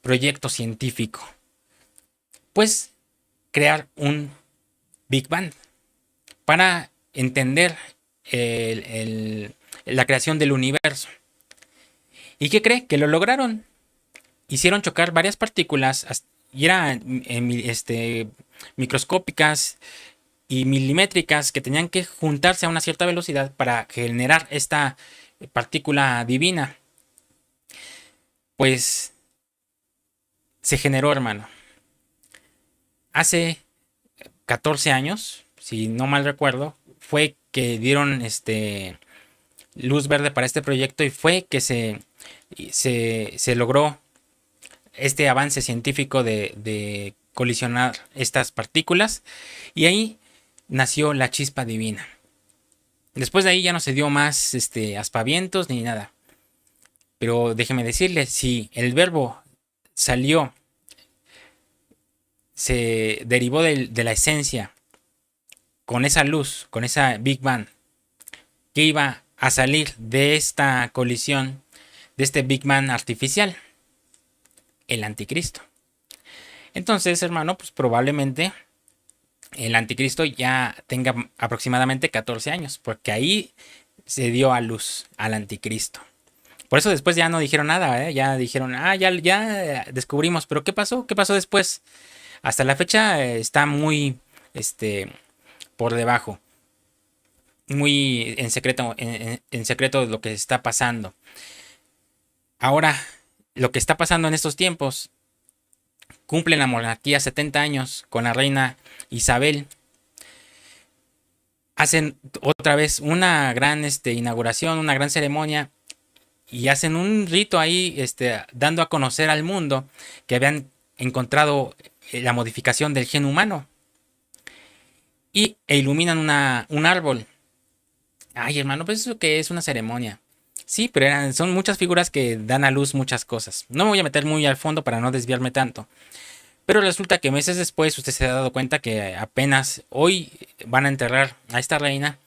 proyecto científico? Pues crear un Big Bang para entender la creación del universo. ¿Y qué cree? Que lo lograron. Hicieron chocar varias partículas y eran microscópicas y milimétricas que tenían que juntarse a una cierta velocidad para generar esta partícula divina. Pues se generó, hermano. Hace 14 años, si no mal recuerdo, fue que dieron luz verde para este proyecto y fue que se logró este avance científico de colisionar estas partículas y ahí nació la chispa divina. Después de ahí ya no se dio más aspavientos ni nada. Pero déjeme decirle, si el verbo salió, se derivó de la esencia, con esa luz, con esa Big Bang, que iba a salir de esta colisión, de este Big Bang artificial, el anticristo. Entonces, hermano, pues probablemente el anticristo ya tenga aproximadamente 14 años, porque ahí se dio a luz al anticristo. Por eso después ya no dijeron nada, ya dijeron, ya descubrimos, pero ¿qué pasó? ¿Qué pasó después? Hasta la fecha está muy por debajo, muy en secreto de lo que está pasando. Ahora, lo que está pasando en estos tiempos, cumple la monarquía 70 años con la reina Isabel. Hacen otra vez una gran inauguración, una gran ceremonia y hacen un rito ahí dando a conocer al mundo que habían encontrado la modificación del gen humano e iluminan un árbol. Ay, hermano, pues eso que es una ceremonia. Sí, pero son muchas figuras que dan a luz muchas cosas. No me voy a meter muy al fondo para no desviarme tanto. Pero resulta que meses después usted se ha dado cuenta que apenas hoy van a enterrar a esta reina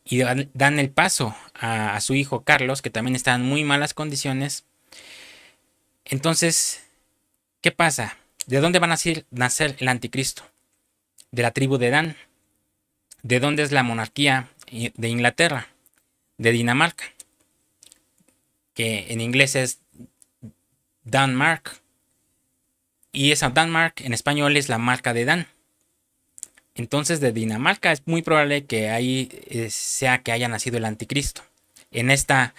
y dan el paso a su hijo Carlos, que también está en muy malas condiciones. Entonces, ¿qué pasa? ¿De dónde va a nacer el anticristo? De la tribu de Dan. ¿De dónde es la monarquía de Inglaterra? De Dinamarca, que en inglés es Danmark. Y esa Danmark en español es la marca de Dan. Entonces de Dinamarca es muy probable que ahí sea que haya nacido el anticristo. En esta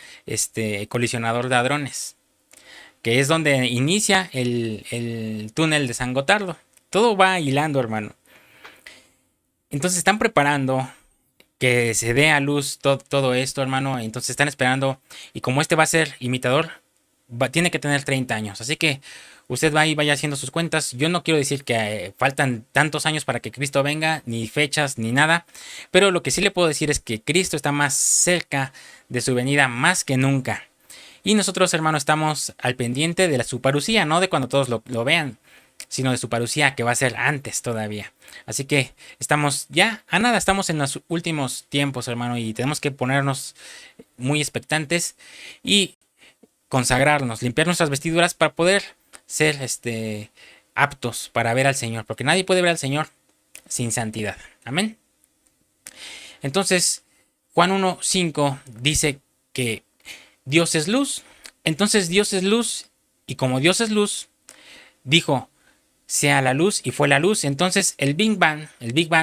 colisionador de hadrones, que es donde inicia el túnel de San Gotardo. Todo va hilando, hermano. Entonces están preparando que se dé a luz todo esto, hermano. Entonces están esperando. Y como este va a ser imitador, tiene que tener 30 años. Así que usted va y vaya haciendo sus cuentas. Yo no quiero decir que faltan tantos años para que Cristo venga, ni fechas, ni nada. Pero lo que sí le puedo decir es que Cristo está más cerca de su venida más que nunca. Y nosotros, hermano, estamos al pendiente de su parucía, no de cuando todos lo vean, sino de su parucía que va a ser antes todavía. Así que estamos ya a nada, estamos en los últimos tiempos, hermano, y tenemos que ponernos muy expectantes y consagrarnos, limpiar nuestras vestiduras para poder ser aptos para ver al Señor, porque nadie puede ver al Señor sin santidad. Amén. Entonces, Juan 1:5 dice que Dios es luz. Entonces Dios es luz, y como Dios es luz, dijo, sea la luz, y fue la luz. Entonces el Big Bang,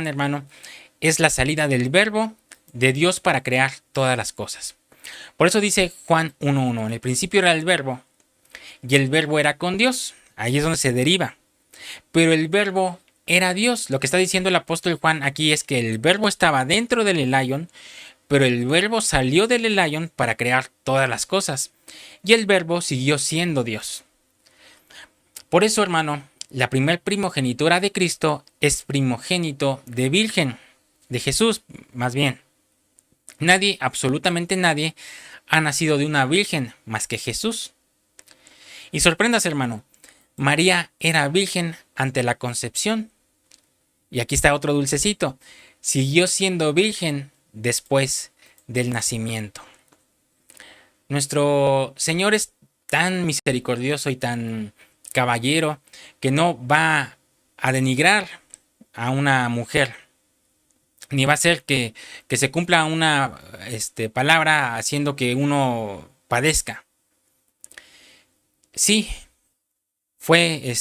hermano, es la salida del verbo de Dios para crear todas las cosas. Por eso dice Juan 1:1, en el principio era el verbo, y el verbo era con Dios. Ahí es donde se deriva. Pero el verbo era Dios. Lo que está diciendo el apóstol Juan aquí es que el verbo estaba dentro del Elyon, pero el verbo salió del Elyon para crear todas las cosas. Y el verbo siguió siendo Dios. Por eso, hermano, la primer primogenitura de Cristo es primogénito de Virgen, de Jesús, más bien. Nadie, absolutamente nadie, ha nacido de una virgen más que Jesús. Y sorprendas, hermano, María era virgen ante la concepción. Y aquí está otro dulcecito. Siguió siendo virgen después del nacimiento. Nuestro Señor es tan misericordioso y tan caballero que no va a denigrar a una mujer, ni va a hacer que se cumpla una palabra haciendo que uno padezca. Sí, fue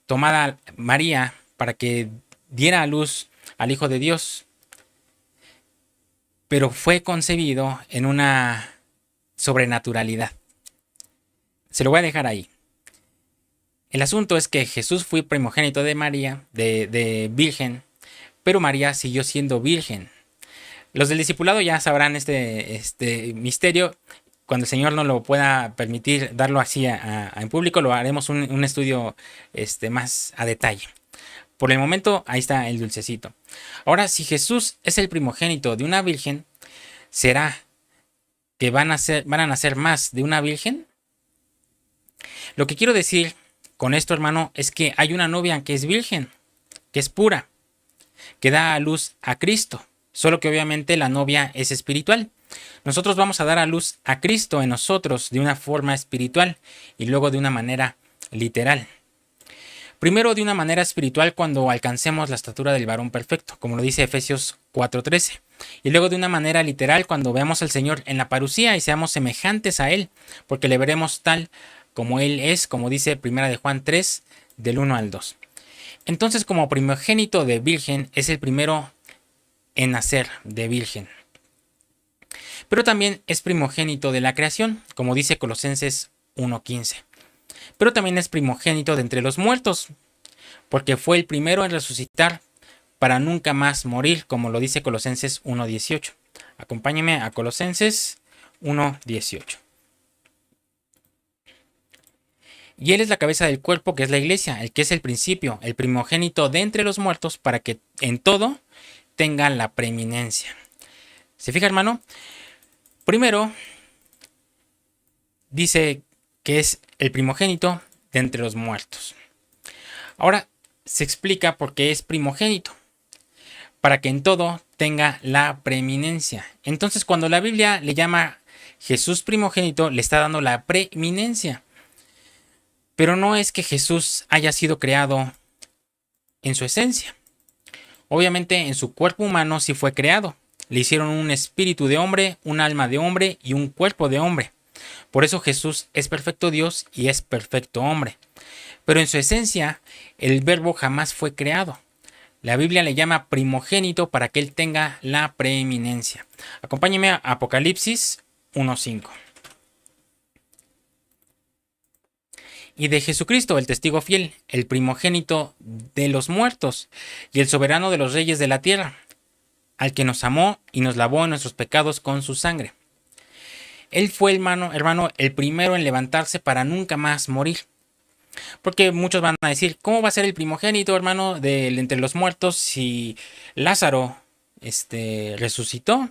tomada María para que diera a luz al Hijo de Dios, pero fue concebido en una sobrenaturalidad. Se lo voy a dejar ahí. El asunto es que Jesús fue primogénito de María, de virgen, pero María siguió siendo virgen. Los del discipulado ya sabrán este misterio. Cuando el Señor nos lo pueda permitir darlo así en público, lo haremos un estudio más a detalle. Por el momento, ahí está el dulcecito. Ahora, si Jesús es el primogénito de una virgen, ¿será que van a nacer más de una virgen? Lo que quiero decir con esto, hermano, es que hay una novia que es virgen, que es pura, que da a luz a Cristo. Solo que obviamente la novia es espiritual. Nosotros vamos a dar a luz a Cristo en nosotros de una forma espiritual y luego de una manera literal. Primero de una manera espiritual cuando alcancemos la estatura del varón perfecto, como lo dice Efesios 4:13. Y luego de una manera literal cuando veamos al Señor en la parucía y seamos semejantes a Él, porque le veremos tal como Él es, como dice 1 de Juan 3, del 1 al 2. Entonces, como primogénito de virgen, es el primero en nacer de virgen. Pero también es primogénito de la creación, como dice Colosenses 1:15. Pero también es primogénito de entre los muertos, porque fue el primero en resucitar para nunca más morir, como lo dice Colosenses 1:18. Acompáñeme a Colosenses 1:18. Y Él es la cabeza del cuerpo, que es la iglesia, el que es el principio, el primogénito de entre los muertos, para que en todo tenga la preeminencia. ¿Se fija, hermano? Primero, dice que es el primogénito de entre los muertos. Ahora se explica por qué es primogénito, para que en todo tenga la preeminencia. Entonces, cuando la Biblia le llama Jesús primogénito, le está dando la preeminencia. Pero no es que Jesús haya sido creado en su esencia. Obviamente en su cuerpo humano sí fue creado. Le hicieron un espíritu de hombre, un alma de hombre y un cuerpo de hombre. Por eso Jesús es perfecto Dios y es perfecto hombre. Pero en su esencia, el verbo jamás fue creado. La Biblia le llama primogénito para que él tenga la preeminencia. Acompáñeme a Apocalipsis 1:5. Y de Jesucristo, el testigo fiel, el primogénito de los muertos y el soberano de los reyes de la tierra, al que nos amó y nos lavó en nuestros pecados con su sangre. Él fue, hermano, el primero en levantarse para nunca más morir. Porque muchos van a decir, ¿cómo va a ser el primogénito, hermano, de entre los muertos si Lázaro resucitó?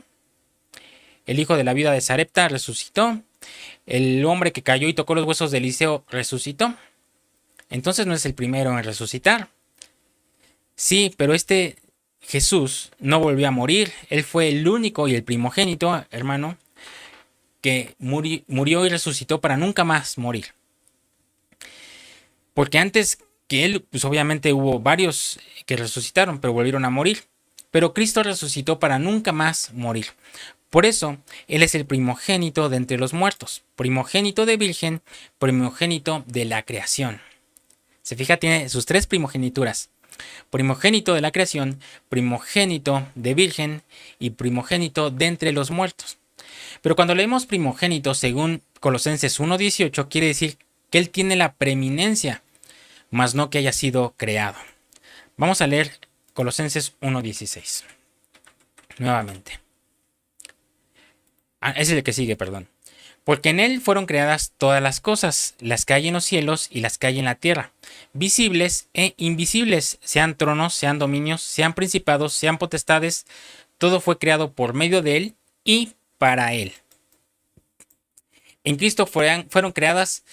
El hijo de la viuda de Sarepta resucitó. El hombre que cayó y tocó los huesos de Eliseo resucitó. Entonces no es el primero en resucitar. Sí, pero este Jesús no volvió a morir. Él fue el único y el primogénito, hermano, que murió y resucitó para nunca más morir. Porque antes que él, pues obviamente hubo varios que resucitaron, pero volvieron a morir. Pero Cristo resucitó para nunca más morir. Por eso, Él es el primogénito de entre los muertos, primogénito de virgen, primogénito de la creación. Se fija, tiene sus tres primogenituras. Primogénito de la creación, primogénito de virgen y primogénito de entre los muertos. Pero cuando leemos primogénito según Colosenses 1:18, quiere decir que Él tiene la preeminencia, mas no que haya sido creado. Vamos a leer Colosenses 1:16. Nuevamente. Es el que sigue, perdón. Porque en él fueron creadas todas las cosas, las que hay en los cielos y las que hay en la tierra, visibles e invisibles, sean tronos, sean dominios, sean principados, sean potestades, todo fue creado por medio de él y para él. En Cristo fueron creadas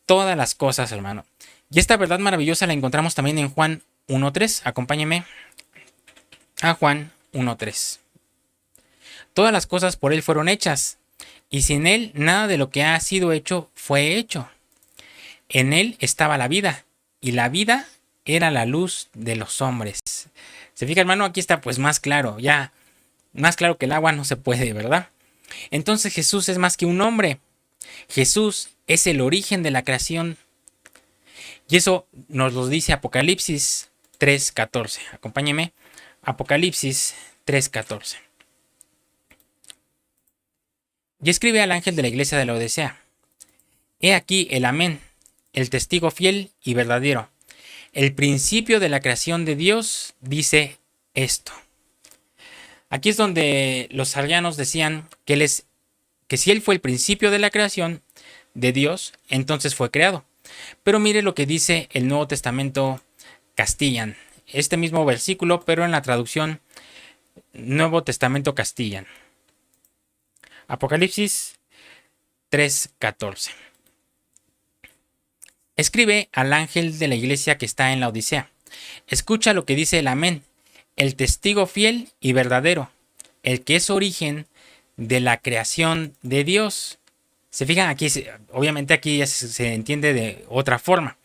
todas las cosas, hermano. Y esta verdad maravillosa la encontramos también en Juan 1:3. Acompáñeme a Juan 1:3. Todas las cosas por él fueron hechas, y sin él nada de lo que ha sido hecho fue hecho. En él estaba la vida, y la vida era la luz de los hombres. Se fija, hermano, aquí está pues más claro, ya más claro que el agua no se puede, ¿verdad? Entonces Jesús es más que un hombre. Jesús es el origen de la creación. Y eso nos lo dice Apocalipsis 3:14. Acompáñeme. Apocalipsis 3:14. Y escribe al ángel de la iglesia de la Odisea: He aquí el Amén, el testigo fiel y verdadero. El principio de la creación de Dios dice esto. Aquí es donde los arrianos decían que si él fue el principio de la creación de Dios, entonces fue creado. Pero mire lo que dice el Nuevo Testamento Castellan. Este mismo versículo, pero en la traducción Nuevo Testamento Castellan. Apocalipsis 3:14. Escribe al ángel de la iglesia que está en la Odisea: Escucha lo que dice el Amén, el testigo fiel y verdadero, el que es origen de la creación de Dios. Se fijan aquí, obviamente aquí ya se entiende de otra forma.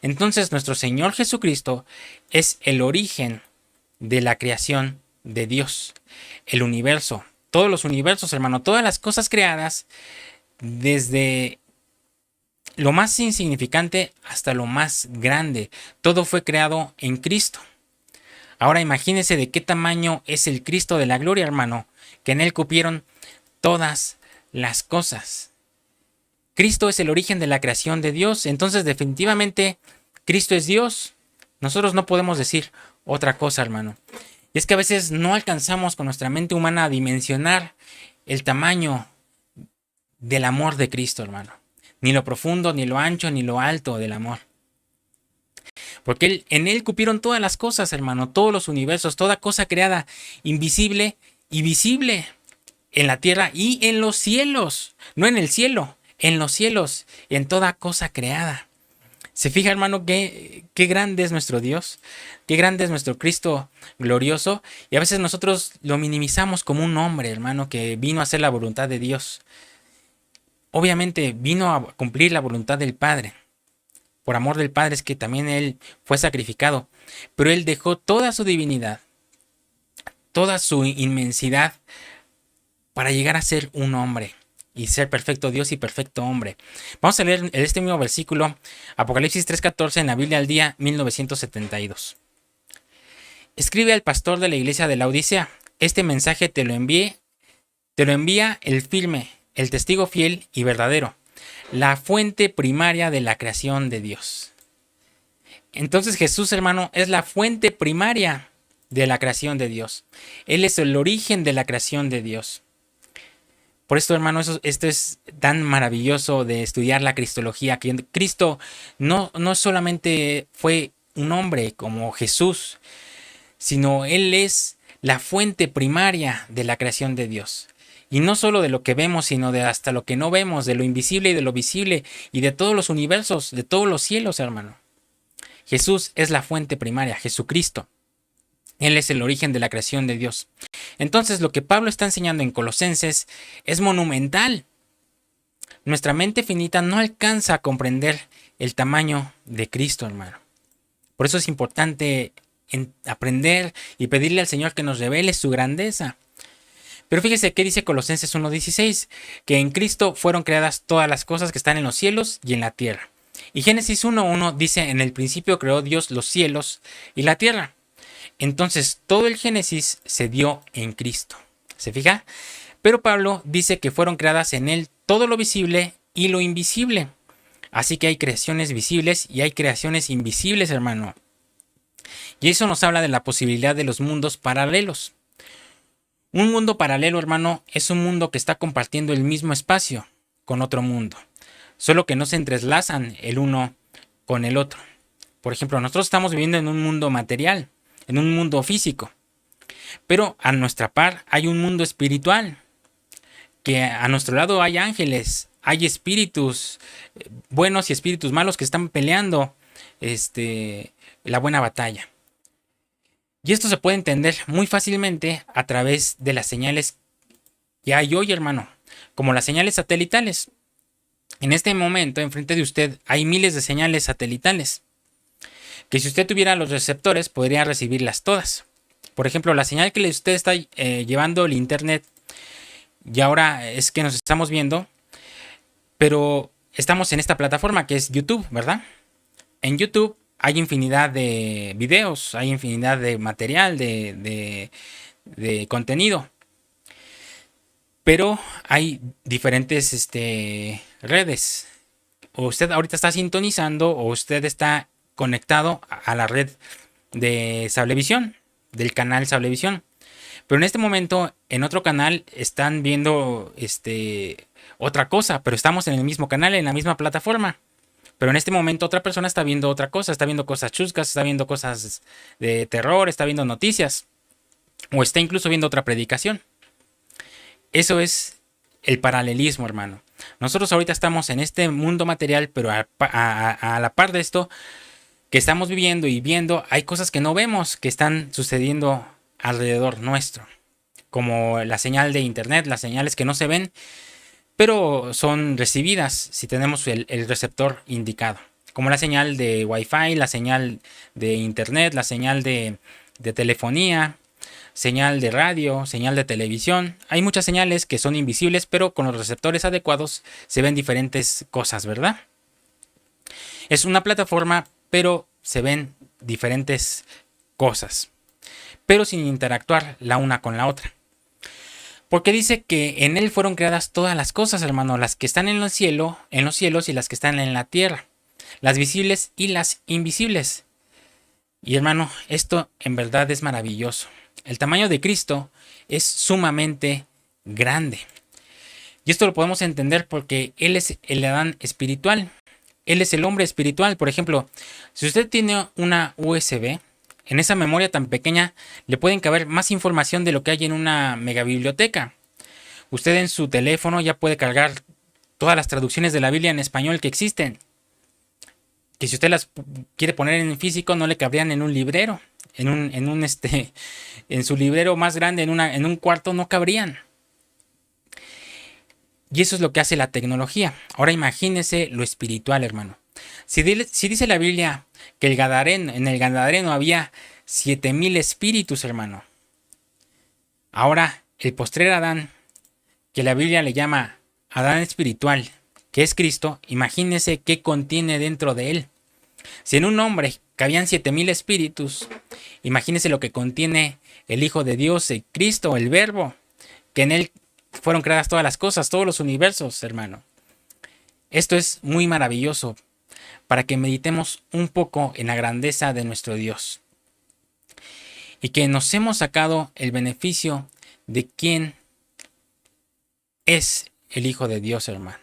Entonces nuestro Señor Jesucristo es el origen de la creación de Dios, el universo. Todos los universos, hermano, todas las cosas creadas, desde lo más insignificante hasta lo más grande, todo fue creado en Cristo. Ahora imagínense de qué tamaño es el Cristo de la gloria, hermano, que en él cupieron todas las cosas. Cristo es el origen de la creación de Dios, entonces definitivamente Cristo es Dios. Nosotros no podemos decir otra cosa, hermano. Y es que a veces no alcanzamos con nuestra mente humana a dimensionar el tamaño del amor de Cristo, hermano. Ni lo profundo, ni lo ancho, ni lo alto del amor. Porque en él cupieron todas las cosas, hermano, todos los universos, toda cosa creada, invisible y visible, en la tierra y en los cielos. No en el cielo, en los cielos y en toda cosa creada. ¿Se fija, hermano, qué grande es nuestro Dios? Qué grande es nuestro Cristo glorioso. Y a veces nosotros lo minimizamos como un hombre, hermano, que vino a hacer la voluntad de Dios. Obviamente vino a cumplir la voluntad del Padre. Por amor del Padre es que también Él fue sacrificado. Pero Él dejó toda su divinidad, toda su inmensidad para llegar a ser un hombre y ser perfecto Dios y perfecto hombre. Vamos a leer este mismo versículo, Apocalipsis 3:14 en la Biblia al día 1972. Escribe al pastor de la iglesia de la Odisea: este mensaje te lo envía el firme, el testigo fiel y verdadero, la fuente primaria de la creación de Dios. Entonces Jesús, hermano, es la fuente primaria de la creación de Dios. Él es el origen de la creación de Dios. Por esto, hermano, esto es tan maravilloso de estudiar la cristología, que Cristo no solamente fue un hombre como Jesús, sino Él es la fuente primaria de la creación de Dios. Y no solo de lo que vemos, sino de hasta lo que no vemos, de lo invisible y de lo visible, y de todos los universos, de todos los cielos, hermano. Jesús es la fuente primaria, Jesucristo. Él es el origen de la creación de Dios. Entonces, lo que Pablo está enseñando en Colosenses es monumental. Nuestra mente finita no alcanza a comprender el tamaño de Cristo, hermano. Por eso es importante aprender y pedirle al Señor que nos revele su grandeza. Pero fíjese qué dice Colosenses 1:16, que en Cristo fueron creadas todas las cosas que están en los cielos y en la tierra. Y Génesis 1:1 dice: en el principio creó Dios los cielos y la tierra. Entonces todo el Génesis se dio en Cristo. ¿Se fija? Pero Pablo dice que fueron creadas en él todo lo visible y lo invisible. Así que hay creaciones visibles y hay creaciones invisibles, hermano. Y eso nos habla de la posibilidad de los mundos paralelos. Un mundo paralelo, hermano, es un mundo que está compartiendo el mismo espacio con otro mundo, solo que no se entrelazan el uno con el otro. Por ejemplo, nosotros estamos viviendo en un mundo material, en un mundo físico, pero a nuestra par hay un mundo espiritual, que a nuestro lado hay ángeles, hay espíritus buenos y espíritus malos que están peleando la buena batalla. Y esto se puede entender muy fácilmente a través de las señales que hay hoy, hermano, como las señales satelitales. En este momento, enfrente de usted, hay miles de señales satelitales, que si usted tuviera los receptores, podría recibirlas todas. Por ejemplo, la señal que usted está llevando el internet, y ahora es que nos estamos viendo, pero estamos en esta plataforma que es YouTube, ¿verdad? En YouTube hay infinidad de videos, hay infinidad de material, de contenido. Pero hay diferentes redes. O usted ahorita está sintonizando o usted está conectado a la red de Sablevisión, del canal Sablevisión. Pero en este momento, en otro canal están viendo otra cosa, pero estamos en el mismo canal, en la misma plataforma. Pero en este momento otra persona está viendo otra cosa, está viendo cosas chuscas, está viendo cosas de terror, está viendo noticias, o está incluso viendo otra predicación. Eso es el paralelismo, hermano. Nosotros ahorita estamos en este mundo material, pero a la par de esto que estamos viviendo y viendo, hay cosas que no vemos que están sucediendo alrededor nuestro, como la señal de internet, las señales que no se ven, pero son recibidas si tenemos el receptor indicado, como la señal de Wi-Fi, la señal de internet, la señal de telefonía, señal de radio, señal de televisión. Hay muchas señales que son invisibles, pero con los receptores adecuados se ven diferentes cosas, ¿verdad? Es una plataforma, pero se ven diferentes cosas, pero sin interactuar la una con la otra. Porque dice que en él fueron creadas todas las cosas, hermano, las que están en los cielos y las que están en la tierra, las visibles y las invisibles. Y hermano, esto en verdad es maravilloso. El tamaño de Cristo es sumamente grande. Y esto lo podemos entender porque Él es el Adán espiritual. Él es el hombre espiritual. Por ejemplo, si usted tiene una USB, en esa memoria tan pequeña le pueden caber más información de lo que hay en una megabiblioteca. Usted en su teléfono ya puede cargar todas las traducciones de la Biblia en español que existen. que si usted las quiere poner en físico no le cabrían en un librero, en su librero más grande, en un cuarto no cabrían. Y eso es lo que hace la tecnología. Ahora imagínese lo espiritual, hermano. Si dice la Biblia que en el Gadareno había 7,000 espíritus, hermano. Ahora, el postrer Adán, que la Biblia le llama Adán espiritual, que es Cristo, imagínese qué contiene dentro de él. Si en un hombre cabían 7,000 espíritus, imagínese lo que contiene el Hijo de Dios, el Cristo, el Verbo, que en él fueron creadas todas las cosas, todos los universos, hermano. Esto es muy maravilloso para que meditemos un poco en la grandeza de nuestro Dios y que nos hemos sacado el beneficio de quién es el Hijo de Dios, hermano.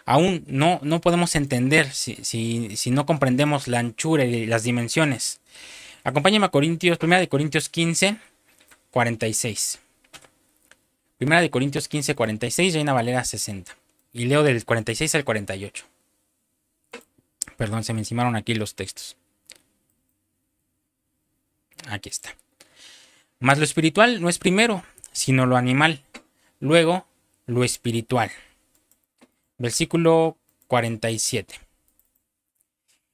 Aún no podemos entender si no comprendemos la anchura y las dimensiones. Acompáñame a 1 Corintios 15, 46. 1 Corintios 15, 46, Reina Valera 60. Y leo del 46 al 48. Perdón, se me encimaron aquí los textos. Aquí está. Mas lo espiritual no es primero, sino lo animal. Luego, lo espiritual. Versículo 47.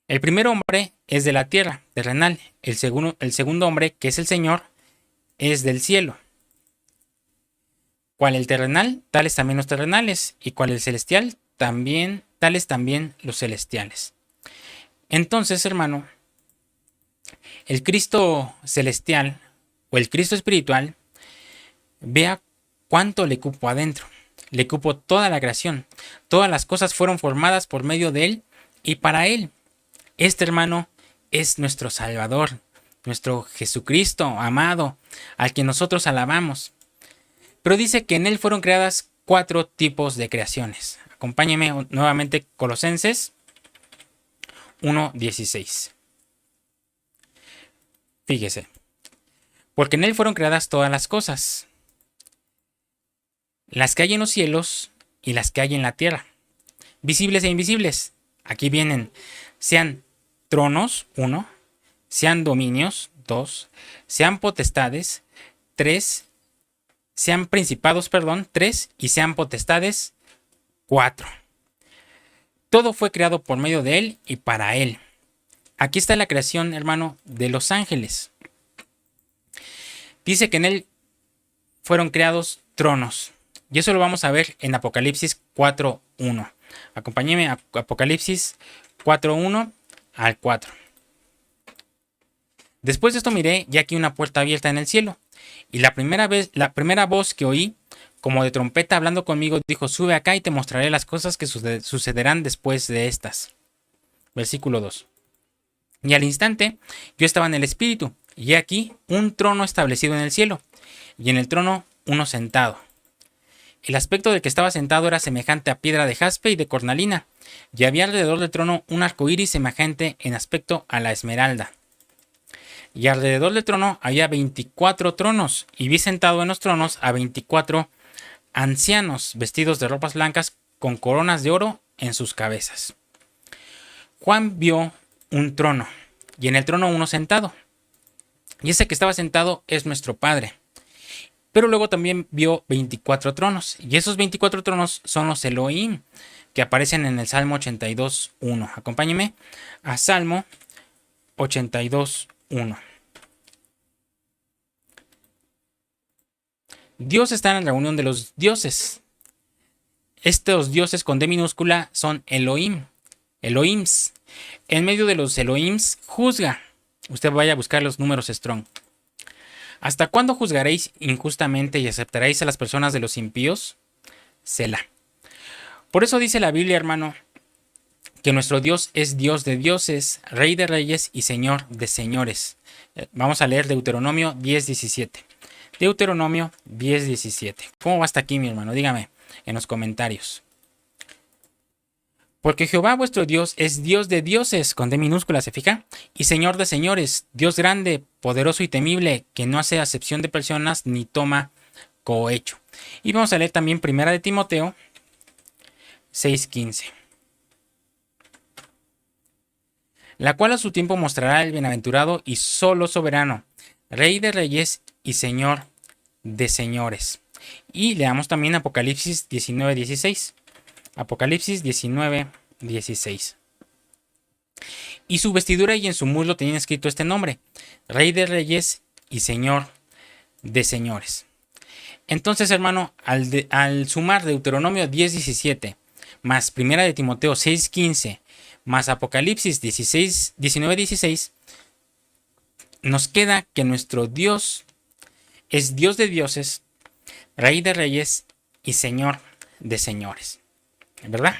El primer hombre es de la tierra, terrenal. El segundo hombre, que es el Señor, es del cielo. Cual el terrenal, tales también los terrenales. Y cual el celestial, tales también los celestiales. Entonces, hermano, el Cristo celestial o el Cristo espiritual, vea cuánto le cupo adentro. Le cupo toda la creación. Todas las cosas fueron formadas por medio de él y para él. Este hermano es nuestro Salvador, nuestro Jesucristo amado, al que nosotros alabamos. Pero dice que en él fueron creadas 4 tipos de creaciones. Acompáñeme nuevamente, Colosenses 1:16. Fíjese. Porque en él fueron creadas todas las cosas, las que hay en los cielos y las que hay en la tierra, visibles e invisibles. Aquí vienen, sean tronos, 1, sean dominios, 2, sean potestades, 3, sean principados, 3, y sean potestades, 4. Todo fue creado por medio de él y para él. Aquí está la creación, hermano, de los ángeles. Dice que en él fueron creados tronos. Y eso lo vamos a ver en Apocalipsis 4:1. Acompáñeme a Apocalipsis 4:1 al 4. Después de esto miré ya aquí una puerta abierta en el cielo. Y la primera voz que oí, como de trompeta hablando conmigo, dijo: sube acá y te mostraré las cosas que sucederán después de estas. Versículo 2. Y al instante yo estaba en el espíritu, y he aquí un trono establecido en el cielo, y en el trono uno sentado. El aspecto del que estaba sentado era semejante a piedra de jaspe y de cornalina, y había alrededor del trono un arco iris semejante en aspecto a la esmeralda. Y alrededor del trono había 24 tronos, y vi sentado en los tronos a 24 ancianos vestidos de ropas blancas con coronas de oro en sus cabezas. Juan vio un trono, y en el trono uno sentado. Y ese que estaba sentado es nuestro Padre. Pero luego también vio 24 tronos, y esos 24 tronos son los Elohim, que aparecen en el Salmo 82:1. Acompáñeme a Salmo 82:1. Dios está en la reunión de los dioses. Estos dioses con D minúscula son Elohim, Elohims. En medio de los Elohims juzga. Usted vaya a buscar los números Strong. ¿Hasta cuándo juzgaréis injustamente y aceptaréis a las personas de los impíos? Selah. Por eso dice la Biblia, hermano, que nuestro Dios es Dios de dioses, Rey de reyes y Señor de señores. Vamos a leer Deuteronomio 10:17. Deuteronomio 10:17. ¿Cómo va hasta aquí, mi hermano? Dígame en los comentarios. Porque Jehová vuestro Dios es Dios de dioses, con D minúscula, ¿se fija? Y Señor de señores, Dios grande, poderoso y temible, que no hace acepción de personas ni toma cohecho. Y vamos a leer también 1 de Timoteo 6:15. la cual a su tiempo mostrará el bienaventurado y solo soberano, Rey de reyes y Señor de señores. Y leamos también Apocalipsis 19:16. Apocalipsis 19:16. Y su vestidura y en su muslo tenían escrito este nombre: Rey de reyes y Señor de señores. Entonces, hermano, al sumar Deuteronomio 10:17 más Primera de Timoteo 6:15 más Apocalipsis 19:16, nos queda que nuestro Dios es Dios de dioses, Rey de reyes y Señor de señores. ¿Verdad?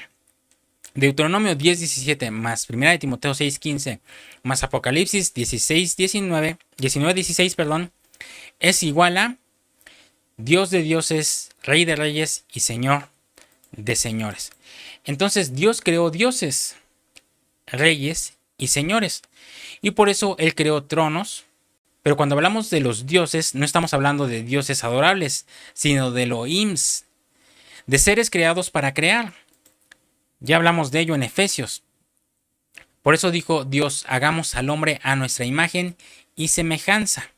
Deuteronomio 10:17 más Primera de Timoteo 6:15 más Apocalipsis 19:16, perdón, es igual a Dios de dioses, Rey de reyes y Señor de señores. Entonces Dios creó dioses, reyes y señores. Y por eso Él creó tronos. Pero cuando hablamos de los dioses, no estamos hablando de dioses adorables, sino de Elohims, de seres creados para crear. Ya hablamos de ello en Efesios. Por eso dijo Dios: hagamos al hombre a nuestra imagen y semejanza.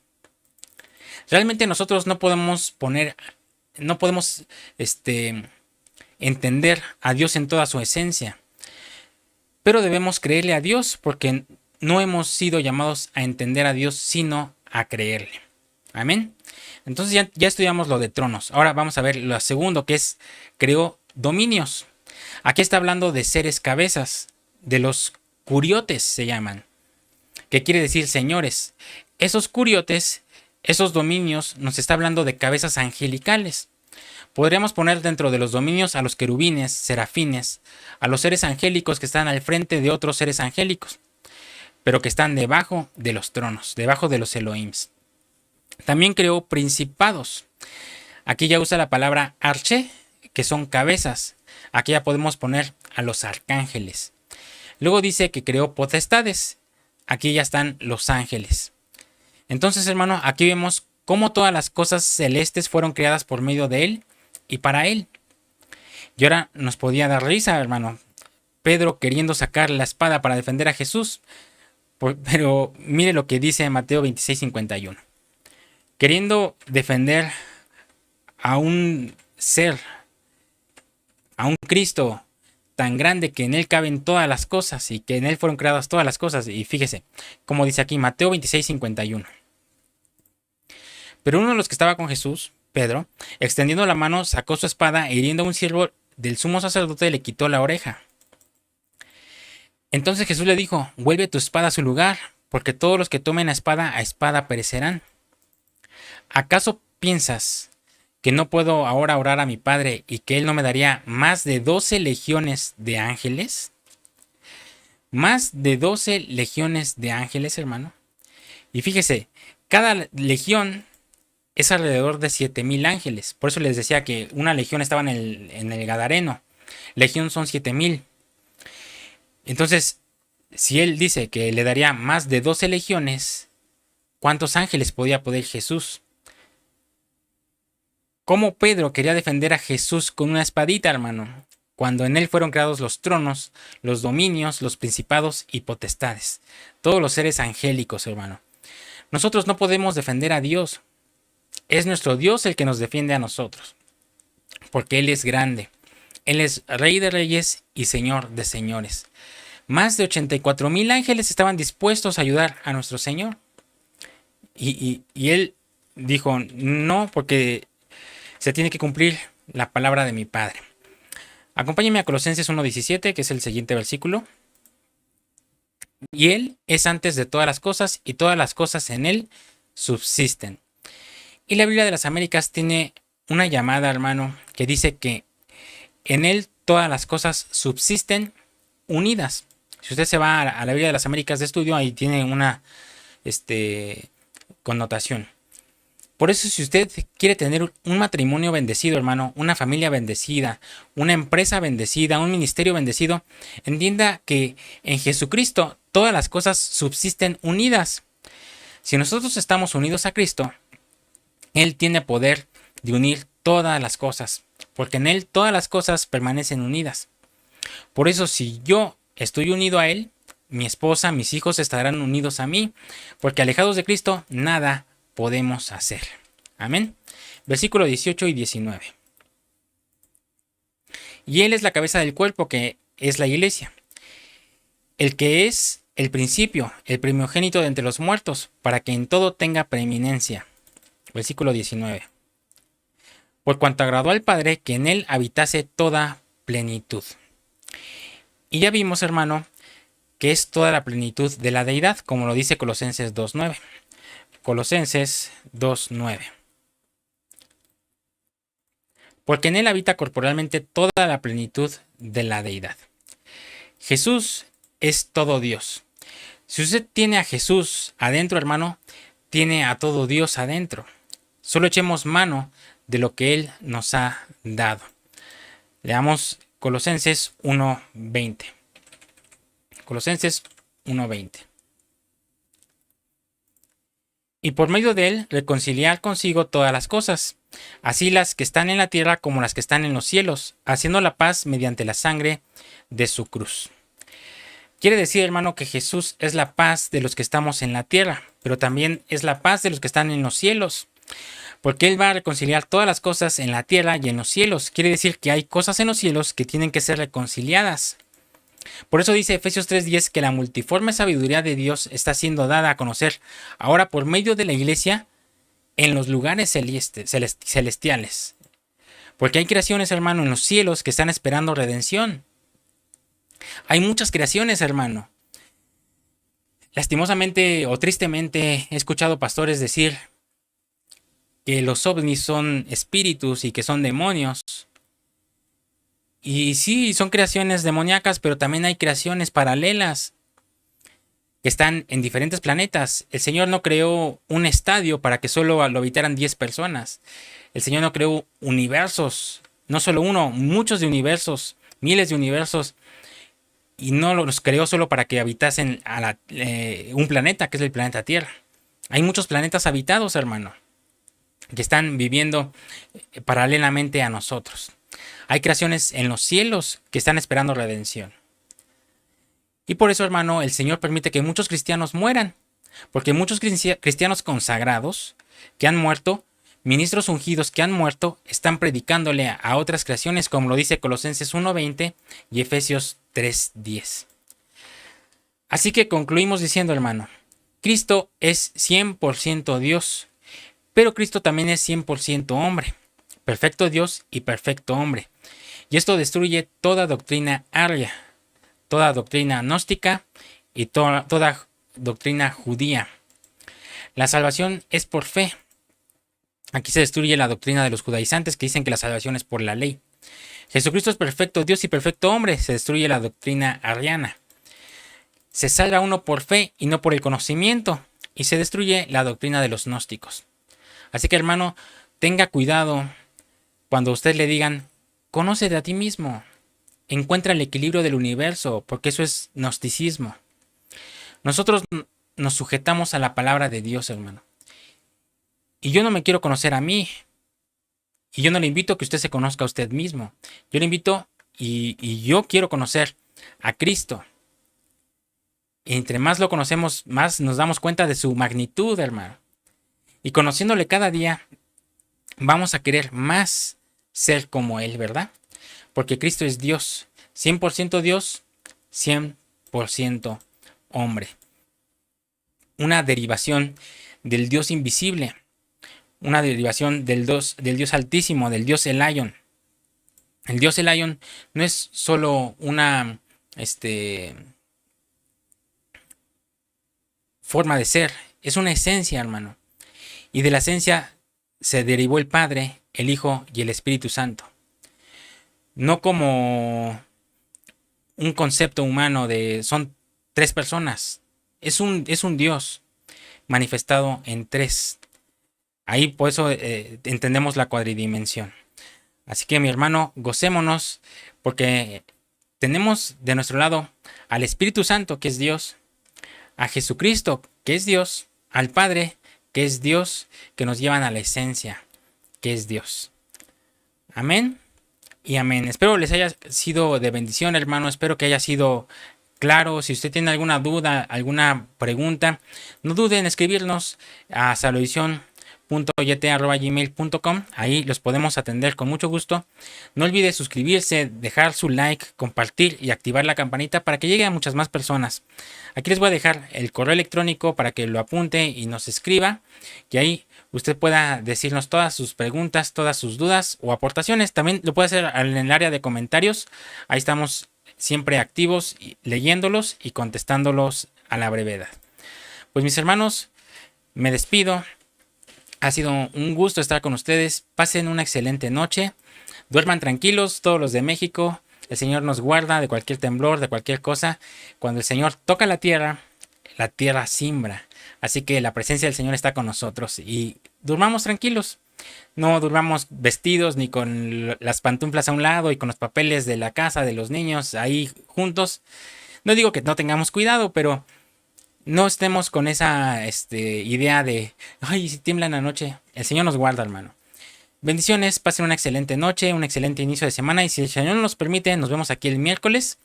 Realmente nosotros no podemos entender a Dios en toda su esencia. Pero debemos creerle a Dios, porque no hemos sido llamados a entender a Dios, sino a creerle. Amén. Entonces ya estudiamos lo de tronos. Ahora vamos a ver lo segundo, que es creó dominios. Aquí está hablando de seres cabezas, de los curiotes se llaman, que quiere decir señores. Esos curiotes, esos dominios, nos está hablando de cabezas angelicales. Podríamos poner dentro de los dominios a los querubines, serafines, a los seres angélicos que están al frente de otros seres angélicos, pero que están debajo de los tronos, debajo de los Elohims. También creó principados. Aquí ya usa la palabra arche, que son cabezas. Aquí ya podemos poner a los arcángeles. Luego dice que creó potestades. Aquí ya están los ángeles. Entonces, hermano, aquí vemos cómo todas las cosas celestes fueron creadas por medio de Él y para Él. Y ahora nos podía dar risa, hermano, Pedro queriendo sacar la espada para defender a Jesús. Pero mire lo que dice Mateo 26:51. Queriendo defender a un ser, a un Cristo tan grande que en Él caben todas las cosas y que en Él fueron creadas todas las cosas. Y fíjese, como dice aquí Mateo 26:51. Pero uno de los que estaba con Jesús, Pedro, extendiendo la mano, sacó su espada e hiriendo a un siervo del sumo sacerdote le quitó la oreja. Entonces Jesús le dijo: vuelve tu espada a su lugar, porque todos los que tomen a espada perecerán. ¿Acaso piensas que no puedo ahora orar a mi Padre y que Él no me daría más de 12 legiones de ángeles? Más de 12 legiones de ángeles, hermano. Y fíjese, cada legión es alrededor de 7,000 ángeles. Por eso les decía que una legión estaba en el Gadareno. Legión son 7,000. Entonces, si Él dice que le daría más de 12 legiones, ¿cuántos ángeles podía poder Jesús? ¿Cómo Pedro quería defender a Jesús con una espadita, hermano? Cuando en Él fueron creados los tronos, los dominios, los principados y potestades. Todos los seres angélicos, hermano. Nosotros no podemos defender a Dios. Es nuestro Dios el que nos defiende a nosotros. Porque Él es grande. Él es Rey de reyes y Señor de señores. Más de 84,000 ángeles estaban dispuestos a ayudar a nuestro Señor. Y Él dijo: no, porque se tiene que cumplir la palabra de mi Padre. Acompáñenme a Colosenses 1:17, que es el siguiente versículo. Y Él es antes de todas las cosas, y todas las cosas en Él subsisten. Y la Biblia de las Américas tiene una llamada, hermano, que dice que en Él todas las cosas subsisten unidas. Si usted se va a la Biblia de las Américas de estudio, ahí tiene una connotación. Por eso, si usted quiere tener un matrimonio bendecido, hermano, una familia bendecida, una empresa bendecida, un ministerio bendecido, entienda que en Jesucristo todas las cosas subsisten unidas. Si nosotros estamos unidos a Cristo, Él tiene poder de unir todas las cosas, porque en Él todas las cosas permanecen unidas. Por eso, si yo estoy unido a Él, mi esposa, mis hijos estarán unidos a mí, porque alejados de Cristo nada podemos hacer. Amén. Versículo 18 y 19. Y Él es la cabeza del cuerpo, que es la iglesia, el que es el principio, el primogénito de entre los muertos, para que en todo tenga preeminencia. Versículo 19. Por cuanto agradó al Padre que en Él habitase toda plenitud. Y ya vimos, hermano, que es toda la plenitud de la deidad, como lo dice Colosenses 2.9. Colosenses 2.9. Porque en Él habita corporalmente toda la plenitud de la deidad. Jesús es todo Dios. Si usted tiene a Jesús adentro, hermano, tiene a todo Dios adentro. Solo echemos mano de lo que Él nos ha dado. Leamos Colosenses 1.20. Colosenses 1.20. Y por medio de Él reconciliar consigo todas las cosas, así las que están en la tierra como las que están en los cielos, haciendo la paz mediante la sangre de su cruz. Quiere decir, hermano, que Jesús es la paz de los que estamos en la tierra, pero también es la paz de los que están en los cielos, porque Él va a reconciliar todas las cosas en la tierra y en los cielos. Quiere decir que hay cosas en los cielos que tienen que ser reconciliadas. Por eso dice Efesios 3:10 que la multiforme sabiduría de Dios está siendo dada a conocer ahora por medio de la iglesia en los lugares celestiales. Porque hay creaciones, hermano, en los cielos que están esperando redención. Hay muchas creaciones, hermano. Lastimosamente o tristemente he escuchado pastores decir que los ovnis son espíritus y que son demonios. Y sí, son creaciones demoníacas, pero también hay creaciones paralelas que están en diferentes planetas. El Señor no creó un estadio para que solo lo habitaran 10 personas. El Señor no creó universos, no solo uno, muchos de universos, miles de universos. Y no los creó solo para que habitasen un planeta, que es el planeta Tierra. Hay muchos planetas habitados, hermano, que están viviendo paralelamente a nosotros. Hay creaciones en los cielos que están esperando redención. Y por eso, hermano, el Señor permite que muchos cristianos mueran. Porque muchos cristianos consagrados que han muerto, ministros ungidos que han muerto, están predicándole a otras creaciones, como lo dice Colosenses 1.20 y Efesios 3.10. Así que concluimos diciendo, hermano, Cristo es 100% Dios, pero Cristo también es 100% hombre, perfecto Dios y perfecto hombre. Y esto destruye toda doctrina aria, toda doctrina gnóstica y toda doctrina judía. La salvación es por fe. Aquí se destruye la doctrina de los judaizantes que dicen que la salvación es por la ley. Jesucristo es perfecto Dios y perfecto hombre. Se destruye la doctrina arriana. Se salva uno por fe y no por el conocimiento. Y se destruye la doctrina de los gnósticos. Así que, hermano, tenga cuidado cuando a usted le digan, conócete a ti mismo. Encuentra el equilibrio del universo, porque eso es gnosticismo. Nosotros nos sujetamos a la palabra de Dios, hermano. Y yo no me quiero conocer a mí. Y yo no le invito a que usted se conozca a usted mismo. Yo le invito y yo quiero conocer a Cristo. Y entre más lo conocemos, más nos damos cuenta de su magnitud, hermano. Y conociéndole cada día, vamos a querer más ser como Él, ¿verdad? Porque Cristo es Dios. 100% Dios, 100% hombre. Una derivación del Dios invisible. Una derivación del Dios altísimo, del Dios Elion. El Dios Elion no es solo una forma de ser, es una esencia, hermano. Y de la esencia se derivó el Padre, el Hijo y el Espíritu Santo. No como un concepto humano son tres personas. Es un Dios manifestado en tres. Ahí por eso entendemos la cuadridimensión. Así que mi hermano, gocémonos porque tenemos de nuestro lado al Espíritu Santo, que es Dios, a Jesucristo, que es Dios, al Padre, que es Dios, que nos llevan a la esencia, que es Dios. Amén y amén. Espero les haya sido de bendición, hermano. Espero que haya sido claro. Si usted tiene alguna duda, alguna pregunta, no dude en escribirnos a salovisión.yt@gmail.com. Ahí los podemos atender con mucho gusto. No olvide suscribirse, dejar su like, compartir y activar la campanita para que llegue a muchas más personas. Aquí les voy a dejar el correo electrónico para que lo apunte y nos escriba, y ahí usted pueda decirnos todas sus preguntas, todas sus dudas o aportaciones. También lo puede hacer en el área de comentarios. Ahí estamos siempre activos, leyéndolos y contestándolos a la brevedad. Pues mis hermanos, me despido. Ha sido un gusto estar con ustedes. Pasen una excelente noche. Duerman tranquilos todos los de México. El Señor nos guarda de cualquier temblor, de cualquier cosa. Cuando el Señor toca la tierra simbra. Así que la presencia del Señor está con nosotros y durmamos tranquilos. No durmamos vestidos ni con las pantuflas a un lado y con los papeles de la casa de los niños ahí juntos. No digo que no tengamos cuidado, pero no estemos con esa idea de, ay, si tiembla en la noche. El Señor nos guarda, hermano. Bendiciones, pasen una excelente noche, un excelente inicio de semana, y si el Señor nos permite, nos vemos aquí el miércoles,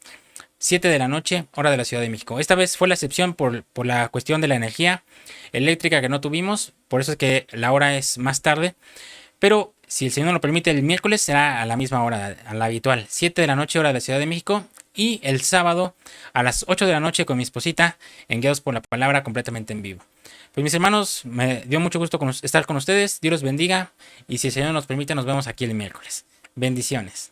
7 de la noche, hora de la Ciudad de México. Esta vez fue la excepción por la cuestión de la energía eléctrica que no tuvimos, por eso es que la hora es más tarde, pero si el Señor lo permite, el miércoles será a la misma hora, a la habitual, 7 de la noche, hora de la Ciudad de México, y el sábado a las 8 de la noche con mi esposita, en Guiados por la Palabra, completamente en vivo. Pues mis hermanos, me dio mucho gusto estar con ustedes. Dios los bendiga. Y si el Señor nos permite, nos vemos aquí el miércoles. Bendiciones.